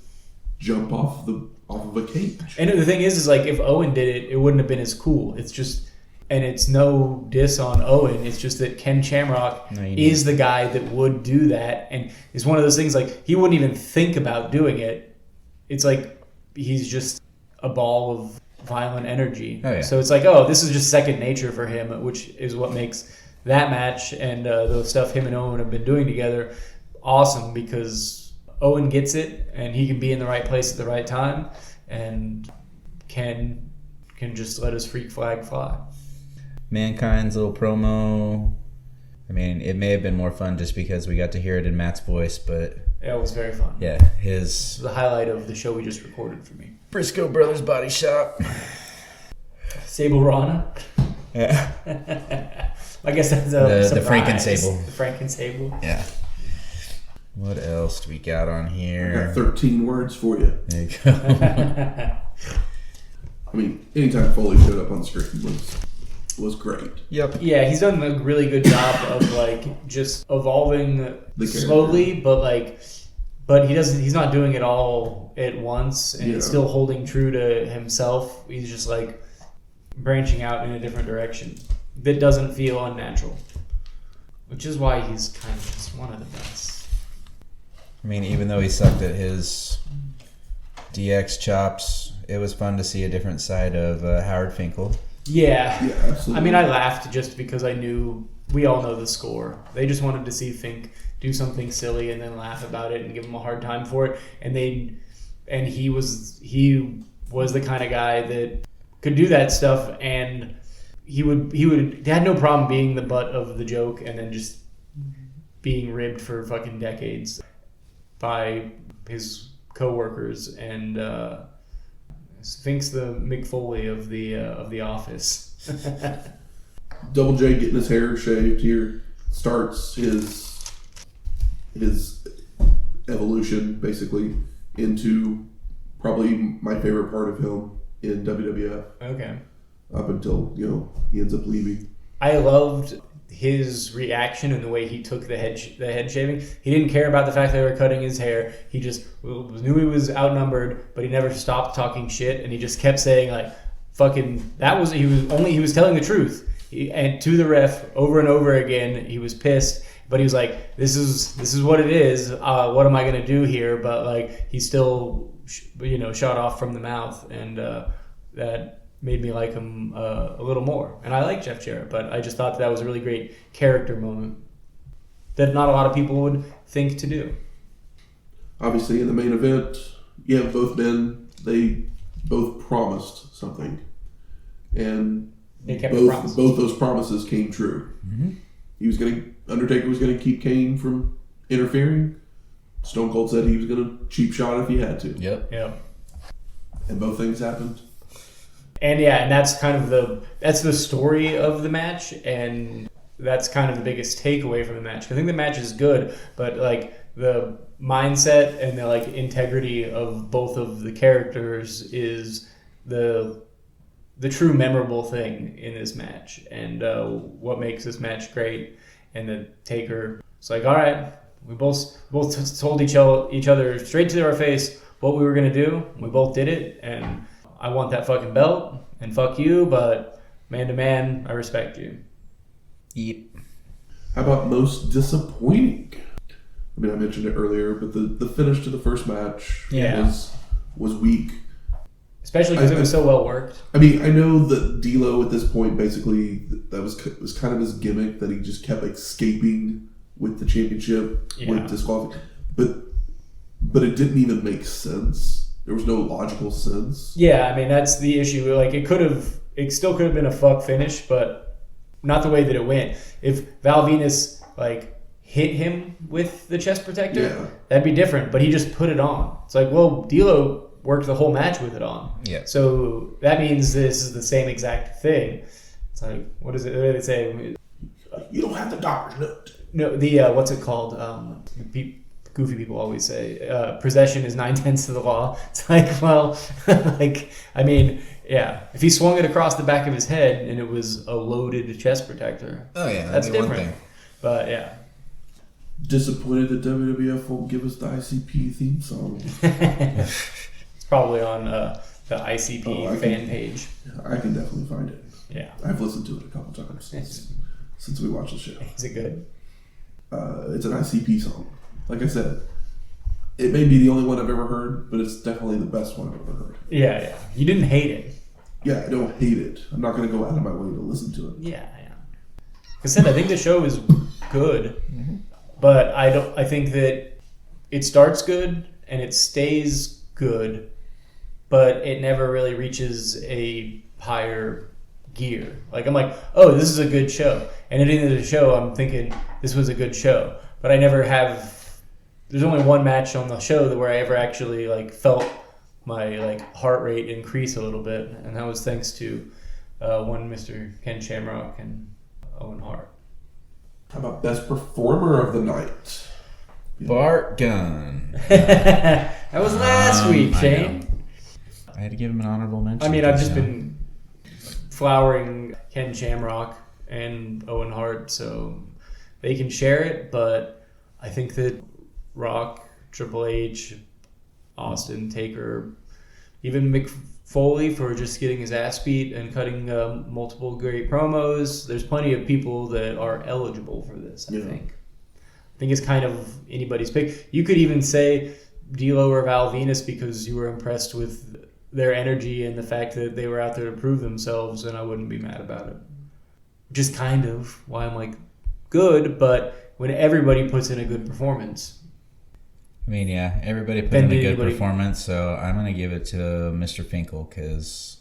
jump off of a cage. And the thing is like if Owen did it, it wouldn't have been as cool. It's just, and it's no diss on Owen. It's just that Ken Shamrock is the guy that would do that, and it's one of those things like he wouldn't even think about doing it. It's like he's just a ball of violent energy. Oh, yeah. So it's like, oh, this is just second nature for him, which is what makes that match and the stuff him and Owen have been doing together awesome because Owen gets it and he can be in the right place at the right time, and Ken can just let his freak flag fly. Mankind's little promo. I mean, it may have been more fun just because we got to hear it in Matt's voice, but it was very fun. Yeah, his the highlight of the show we just recorded for me. Briscoe Brothers Body Shop. Sable Rana. Yeah. I guess that's the Franken Sable. The Franken Sable. Yeah. What else do we got on here? I got 13 words for you. There you go. I mean, anytime Foley showed up on screen was great. Yep. Yeah, he's done a really good job of like just evolving slowly, but he's not doing it all at once, and it's still holding true to himself. He's just like branching out in a different direction that doesn't feel unnatural, which is why he's kind of just one of the best. I mean, even though he sucked at his DX chops, it was fun to see a different side of Howard Finkel. Yeah, absolutely. I mean, I laughed just because I knew we all know the score. They just wanted to see Fink do something silly and then laugh about it and give him a hard time for it. And he was the kind of guy that could do that stuff, and he had no problem being the butt of the joke and then just being ribbed for fucking decades by his coworkers. And Fink's the Mick Foley of the Office. Double J getting his hair shaved here starts his evolution basically into probably my favorite part of him in WWF. Okay. Up until he ends up leaving. I loved his reaction and the way he took the head shaving. He didn't care about the fact they were cutting his hair. He just knew he was outnumbered, but he never stopped talking shit, and he just kept saying like, "Fucking." He was telling the truth, and to the ref over and over again. He was pissed, but he was like, "This is what it is. What am I gonna do here?" But like, he still, shot off from the mouth, and that made me like him a little more. And I like Jeff Jarrett, but I just thought that was a really great character moment that not a lot of people would think to do. Obviously, in the main event, you have both men. They both promised something, and they kept both those promises came true. Mm-hmm. Undertaker was going to keep Kane from interfering. Stone Cold said he was going to cheap shot if he had to. Yep. And both things happened. And and that's kind of the story of the match, and that's kind of the biggest takeaway from the match. I think the match is good, but like the mindset and the like integrity of both of the characters is the true memorable thing in this match, and what makes this match great. And the Taker, it's like, all right, we both told each other straight to our face what we were gonna do. We both did it, and I want that fucking belt, and fuck you, but man to man, I respect you. Yep. How about most disappointing? I mean, I mentioned it earlier, but the finish to the first match was weak. Especially because it was so well worked. I mean, I know that D'Lo at this point basically that was kind of his gimmick, that he just kept escaping with the championship with disqualification, but it didn't even make sense. There was no logical sense. Yeah, I mean that's the issue. Like it still could have been a fuck finish, but not the way that it went. If Val Venis like hit him with the chest protector, that'd be different. But he just put it on. It's like, well, D'Lo worked the whole match with it on. Yeah. So that means this is the same exact thing. It's like, what is it? What do they say? You don't have the doctor's note. No, the what's it called? Goofy people always say possession is 9/10 of the law. It's like, well, like I mean, yeah. If he swung it across the back of his head and it was a loaded chest protector, that's different. But yeah. Disappointed that WWF won't give us the ICP theme song. It's probably on the ICP fan page. I can definitely find it. Yeah. I've listened to it a couple times since we watched the show. Is it good? It's an ICP song. Like I said, it may be the only one I've ever heard, but it's definitely the best one I've ever heard. Yeah. You didn't hate it. Yeah, I don't hate it. I'm not going to go out of my way to listen to it. Yeah. Like I said, I think the show is good, but I think that it starts good and it stays good, but it never really reaches a higher gear. Like I'm like, oh, this is a good show, and at the end of the show, I'm thinking this was a good show, but I never have. There's only one match on the show where I ever actually like felt my like heart rate increase a little bit, and that was thanks to one Mr. Ken Shamrock and Owen Hart. How about best performer of the night? Bart Gunn. That was last week, Shane. I had to give him an honorable mention. I mean, I've just been flowering Ken Shamrock and Owen Hart, so they can share it, but I think that Rock, Triple H, Austin, Taker, even Mick Foley for just getting his ass beat and cutting multiple great promos. There's plenty of people that are eligible for this, I think. I think it's kind of anybody's pick. You could even say D'Lo or Val Venis because you were impressed with their energy and the fact that they were out there to prove themselves, and I wouldn't be mad about it. Just kind of why I'm like, good, but when everybody puts in a good performance. I mean, yeah, everybody put in a good performance, so I'm going to give it to Mr. Finkel because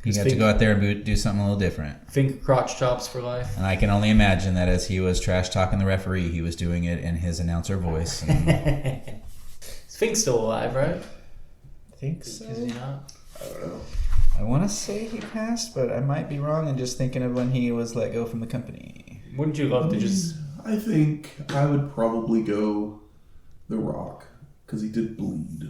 he got to go out there and do something a little different. Fink crotch chops for life. And I can only imagine that as he was trash talking the referee, he was doing it in his announcer voice. Is Fink still alive, right? I think so. Is he not? I don't know. I want to say he passed, but I might be wrong and just thinking of when he was let go from the company. Wouldn't you love to just... I think I would probably go The Rock, because he did bleed.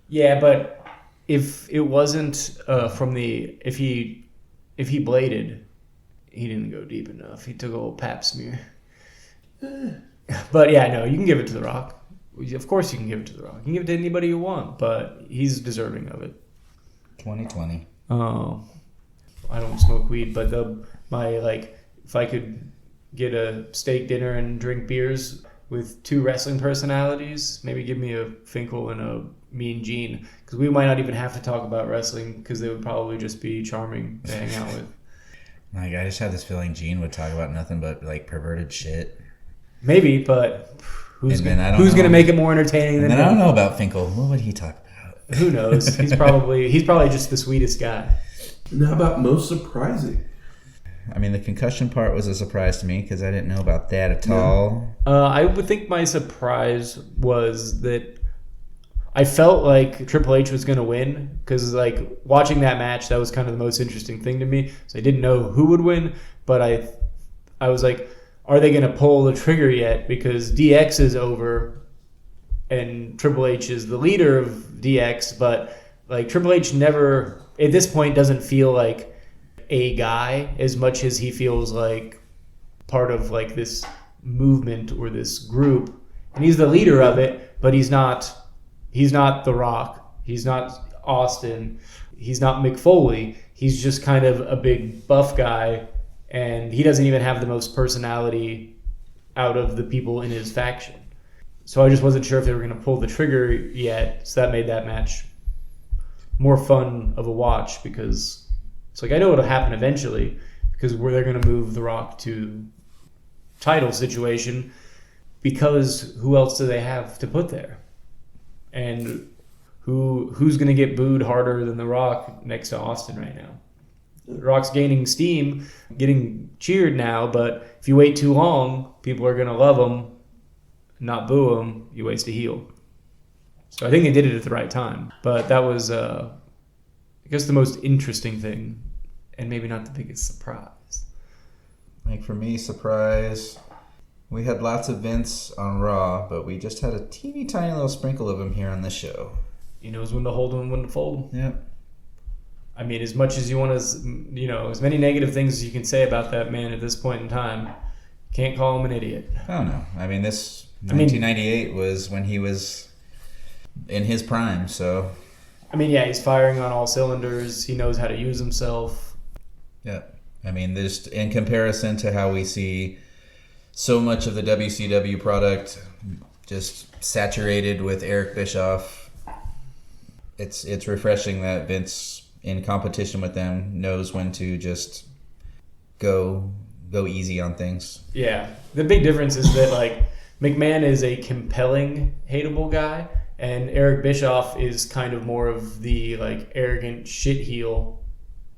Yeah, but if it wasn't from the... If he bladed, he didn't go deep enough. He took a little pap smear. But yeah, no, you can give it to The Rock. Of course you can give it to The Rock. You can give it to anybody you want, but he's deserving of it. 2020. Oh, I don't smoke weed, but if I could get a steak dinner and drink beers with two wrestling personalities, maybe give me a Finkel and a Mean Gene, because we might not even have to talk about wrestling because they would probably just be charming to hang out with. Like, I just have this feeling Gene would talk about nothing but like perverted shit. Maybe, but who's going to make it more entertaining than him? I don't know about Finkel. What would he talk about? Who knows? He's probably just the sweetest guy. And how about most surprising? I mean, the concussion part was a surprise to me because I didn't know about that at all. I would think my surprise was that I felt like Triple H was going to win because, like, watching that match, that was kind of the most interesting thing to me. So I didn't know who would win, but I was like, are they going to pull the trigger yet? Because DX is over and Triple H is the leader of DX, but, like, Triple H never, at this point, doesn't feel like a guy as much as he feels like part of, like, this movement or this group. And he's the leader of it, but he's not The Rock. He's not Austin. He's not Mick Foley. He's just kind of a big buff guy, and he doesn't even have the most personality out of the people in his faction. So I just wasn't sure if they were going to pull the trigger yet, so that made that match more fun of a watch because it's like I know it'll happen eventually because they're going to move The Rock to title situation because who else do they have to put there? And who's going to get booed harder than The Rock next to Austin right now? The Rock's gaining steam, getting cheered now, but if you wait too long, people are going to love him, not boo him. You waste a heel. So I think they did it at the right time. But that was, I guess, the most interesting thing, and maybe not the biggest surprise. Like for me, surprise. We had lots of Vince on Raw, but we just had a teeny tiny little sprinkle of him here on this show. He knows when to hold him and when to fold him. Yep. I mean, as much as you want to, as many negative things as you can say about that man at this point in time, can't call him an idiot. Oh, no. I mean, 1998 was when he was in his prime, so. I mean, yeah, he's firing on all cylinders. He knows how to use himself. Yeah. I mean, just in comparison to how we see so much of the WCW product just saturated with Eric Bischoff, it's refreshing that Vince, in competition with them, knows when to just go easy on things. Yeah. The big difference is that, like, McMahon is a compelling, hateable guy, and Eric Bischoff is kind of more of the, like, arrogant shit heel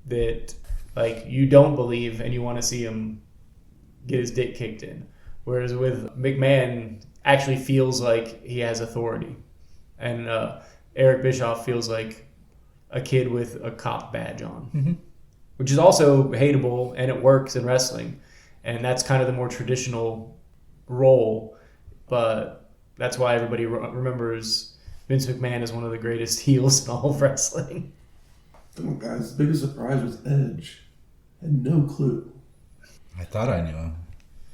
that, like, you don't believe and you want to see him get his dick kicked in. Whereas with McMahon, actually feels like he has authority. And Eric Bischoff feels like a kid with a cop badge on, which is also hateable, and it works in wrestling. And that's kind of the more traditional role, but that's why everybody remembers Vince McMahon as one of the greatest heels in all of wrestling. Come on, guys. The biggest surprise was Edge. Had no clue. I thought I knew him.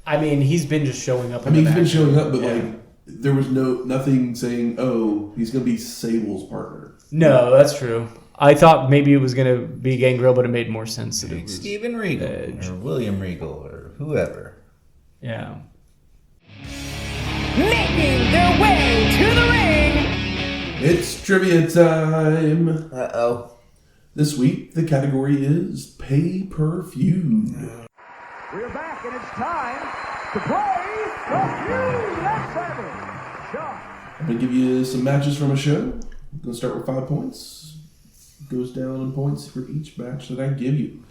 I mean, he's been just showing up. He's been showing up, but like there was nothing saying, "Oh, he's going to be Sable's partner." No, that's true. I thought maybe it was going to be Gangrel, but it made more sense that it was Steven Regal Edge. or William Regal or whoever. Yeah. Making their way to the ring. It's trivia time. Uh-oh. This week, the category is pay-per-feud. We're back, and it's time to play the feud. Let's have it. Sean. I'm going to give you some matches from a show. I'm going to start with 5 points. It goes down in points for each match that I give you.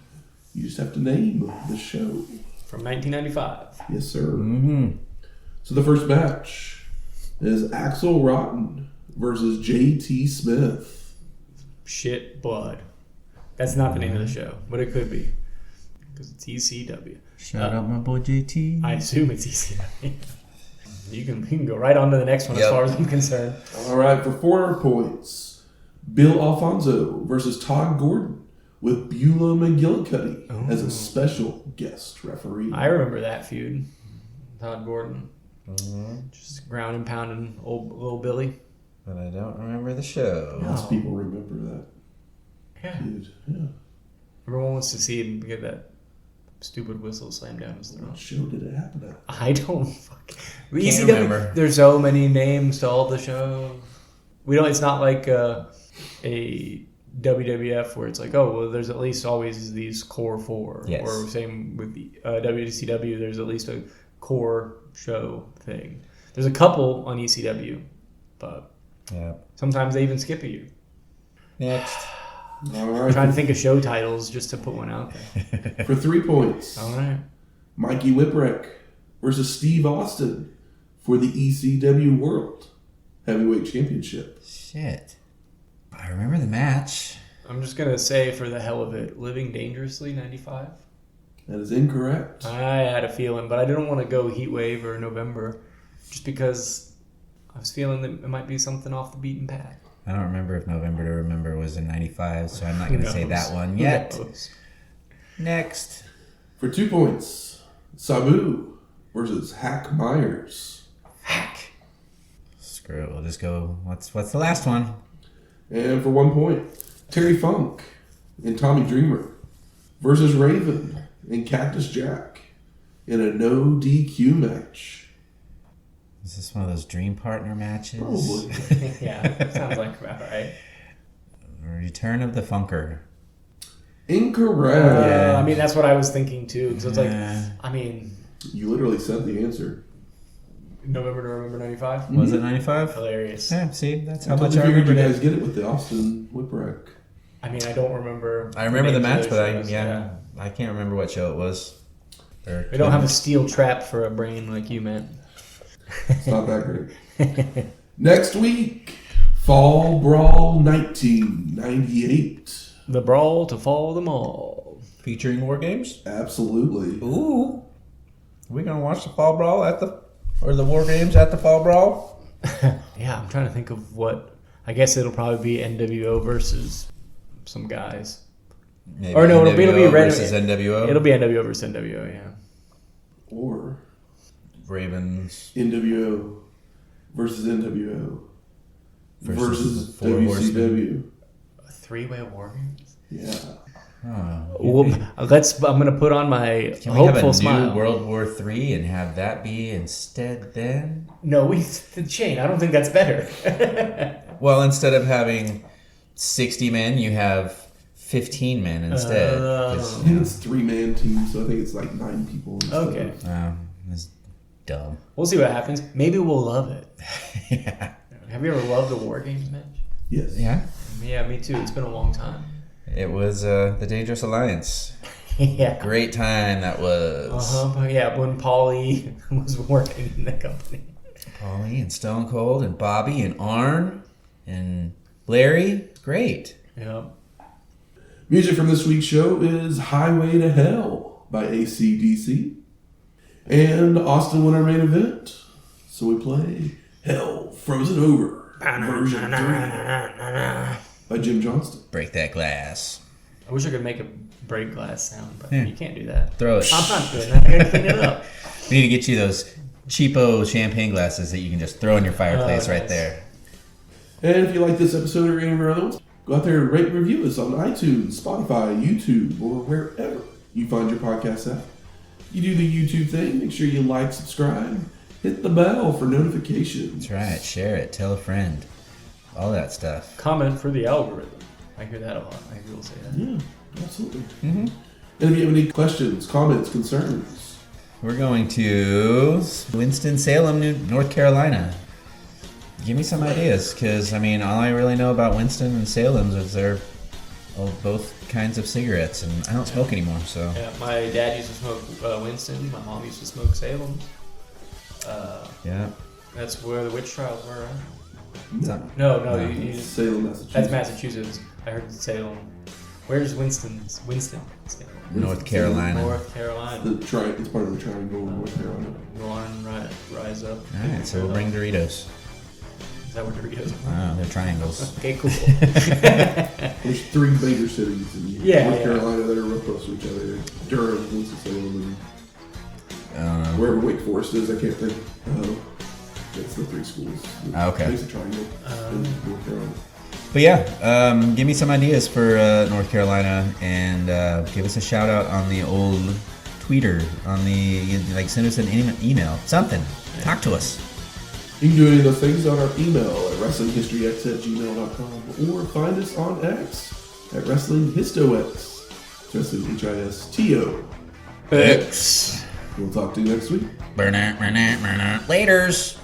You just have to name the show. From 1995. Yes, sir. So the first match is Axel Rotten versus JT Smith. Shit blood. That's not the name of the show, but it could be. Because it's ECW. Shout out my boy JT. I assume it's ECW. You can go right on to the next one as far as I'm concerned. All right, for 4 points, Bill Alfonso versus Todd Gordon with Beulah McGillicuddy as a special guest referee. I remember that feud. Todd Gordon. Just ground and pounding old little Billy. But I don't remember the show. Lots of people remember that. Yeah. Dude, yeah. Everyone wants to see him get that stupid whistle slammed down his throat. What show did it happen at? I don't fucking... Can't remember. There's so many names to all the shows. It's not like a WWF where it's like, oh, well, there's at least always these core 4. Yes. Or same with the WCW, there's at least a core show thing. There's a couple on ECW, but sometimes they even skip a year. Next. All right. I'm trying to think of show titles just to put one out there. For 3 points. All right. Mikey Whipwreck versus Steve Austin for the ECW World Heavyweight Championship. Shit. I remember the match. I'm just going to say for the hell of it, Living Dangerously, 95. That is incorrect. I had a feeling, but I didn't want to go Heatwave or November just because I was feeling that it might be something off the beaten path. I don't remember if November to Remember was in 95, so I'm not going to say that one Who yet. knows? Next. For 2 points, Sabu versus Hack Myers. Hack. Screw it. We'll just go. What's the last one? And for 1 point, Terry Funk and Tommy Dreamer versus Raven and Cactus Jack in a no DQ match. Is this one of those dream partner matches? Probably. Yeah, sounds like about right. Return of the Funker. Incorrect. I mean, that's what I was thinking too. So it's like, I mean, You literally said the answer. November to Remember 95? Was it 95? Hilarious. Yeah, see, that's I how much I figured you remember. guys get it with the Austin Whipwreck. I mean, I don't remember. I remember the match, names of but those shows, I can't remember what show it was. We don't have a steel trap for a brain like you meant. It's not that great. Next week, Fall Brawl 1998. The brawl to fall them all. Featuring War Games? Absolutely. Ooh. Are we going to watch the Fall Brawl or the War Games at the Fall Brawl? Yeah, I'm trying to think of what. I guess it'll probably be NWO versus some guys. Maybe Or no, it'll be NWO Red versus NWO. It'll be NWO versus NWO, yeah. Or Ravens NWO versus NWO versus the Four Horsemen. WCW. A three-way war games? Yeah. Well, I'm going to put on my Can we have hopeful a smile. new World War III and have that be instead then? No, Shane, I don't think that's better. Well, instead of having 60 men, you have 15 men instead. I think it's 3-man team, so I think it's like 9 people. Okay. That's dumb. We'll see what happens. Maybe we'll love it. Yeah. Have you ever loved a war games match? Yes. Yeah. Yeah, me too. It's been a long time. It was the Dangerous Alliance. Yeah. Great time that was. Yeah, when Paulie was working in the company. Paulie and Stone Cold and Bobby and Arn and Larry. Great. Yep. Music from this week's show is Highway to Hell by AC/DC. And Austin won our main event. So we play Hell Frozen Over version 3 by Jim Johnston. Break that glass. I wish I could make a break glass sound, but Yeah. you can't do that. Throw it. I'm not doing that. I gotta clean it up. We need to get you those cheapo champagne glasses that you can just throw in your fireplace right nice. there. And if you like this episode or any of our other ones, go out there and rate and review us on iTunes, Spotify, YouTube, or wherever you find your podcast at. You do the YouTube thing, make sure you like, subscribe, hit the bell for notifications. That's right. Share it. Tell a friend. All that stuff. Comment for the algorithm. I hear that a lot. I hear people say that. Yeah, absolutely. And if you have any questions, comments, concerns, We're going to Winston-Salem, North Carolina. Give me some ideas, because, I mean, all I really know about Winston and Salem is they're both kinds of cigarettes, and I don't smoke anymore, so... Yeah, my dad used to smoke Winston. My mom used to smoke Salem. Yeah. That's where the witch trials were, right? No. No, you Salem, Massachusetts. that's Massachusetts. I heard Salem. Where's Winston? Salem. North Carolina. North Carolina. It's part of the triangle in North Carolina. Go on, rise up. Alright, so we'll bring Doritos. Is that where Doritos are? Oh, they're triangles. Okay, cool. There's 3 major cities in North Carolina that are real close to each other. Durham, Winston-Salem, and wherever Wake Forest is, I can't think. That's the 3 schools. Okay. Makes a triangle in North Carolina. But yeah, give me some ideas for North Carolina, and give us a shout out on the old Twitter, on the, like, send us an email, something. Talk to us. You can do any of those things on our email at wrestlinghistoryx@gmail.com or find us on X at WrestlingHistoX. Wrestling HISTO. X. We'll talk to you next week. Laters.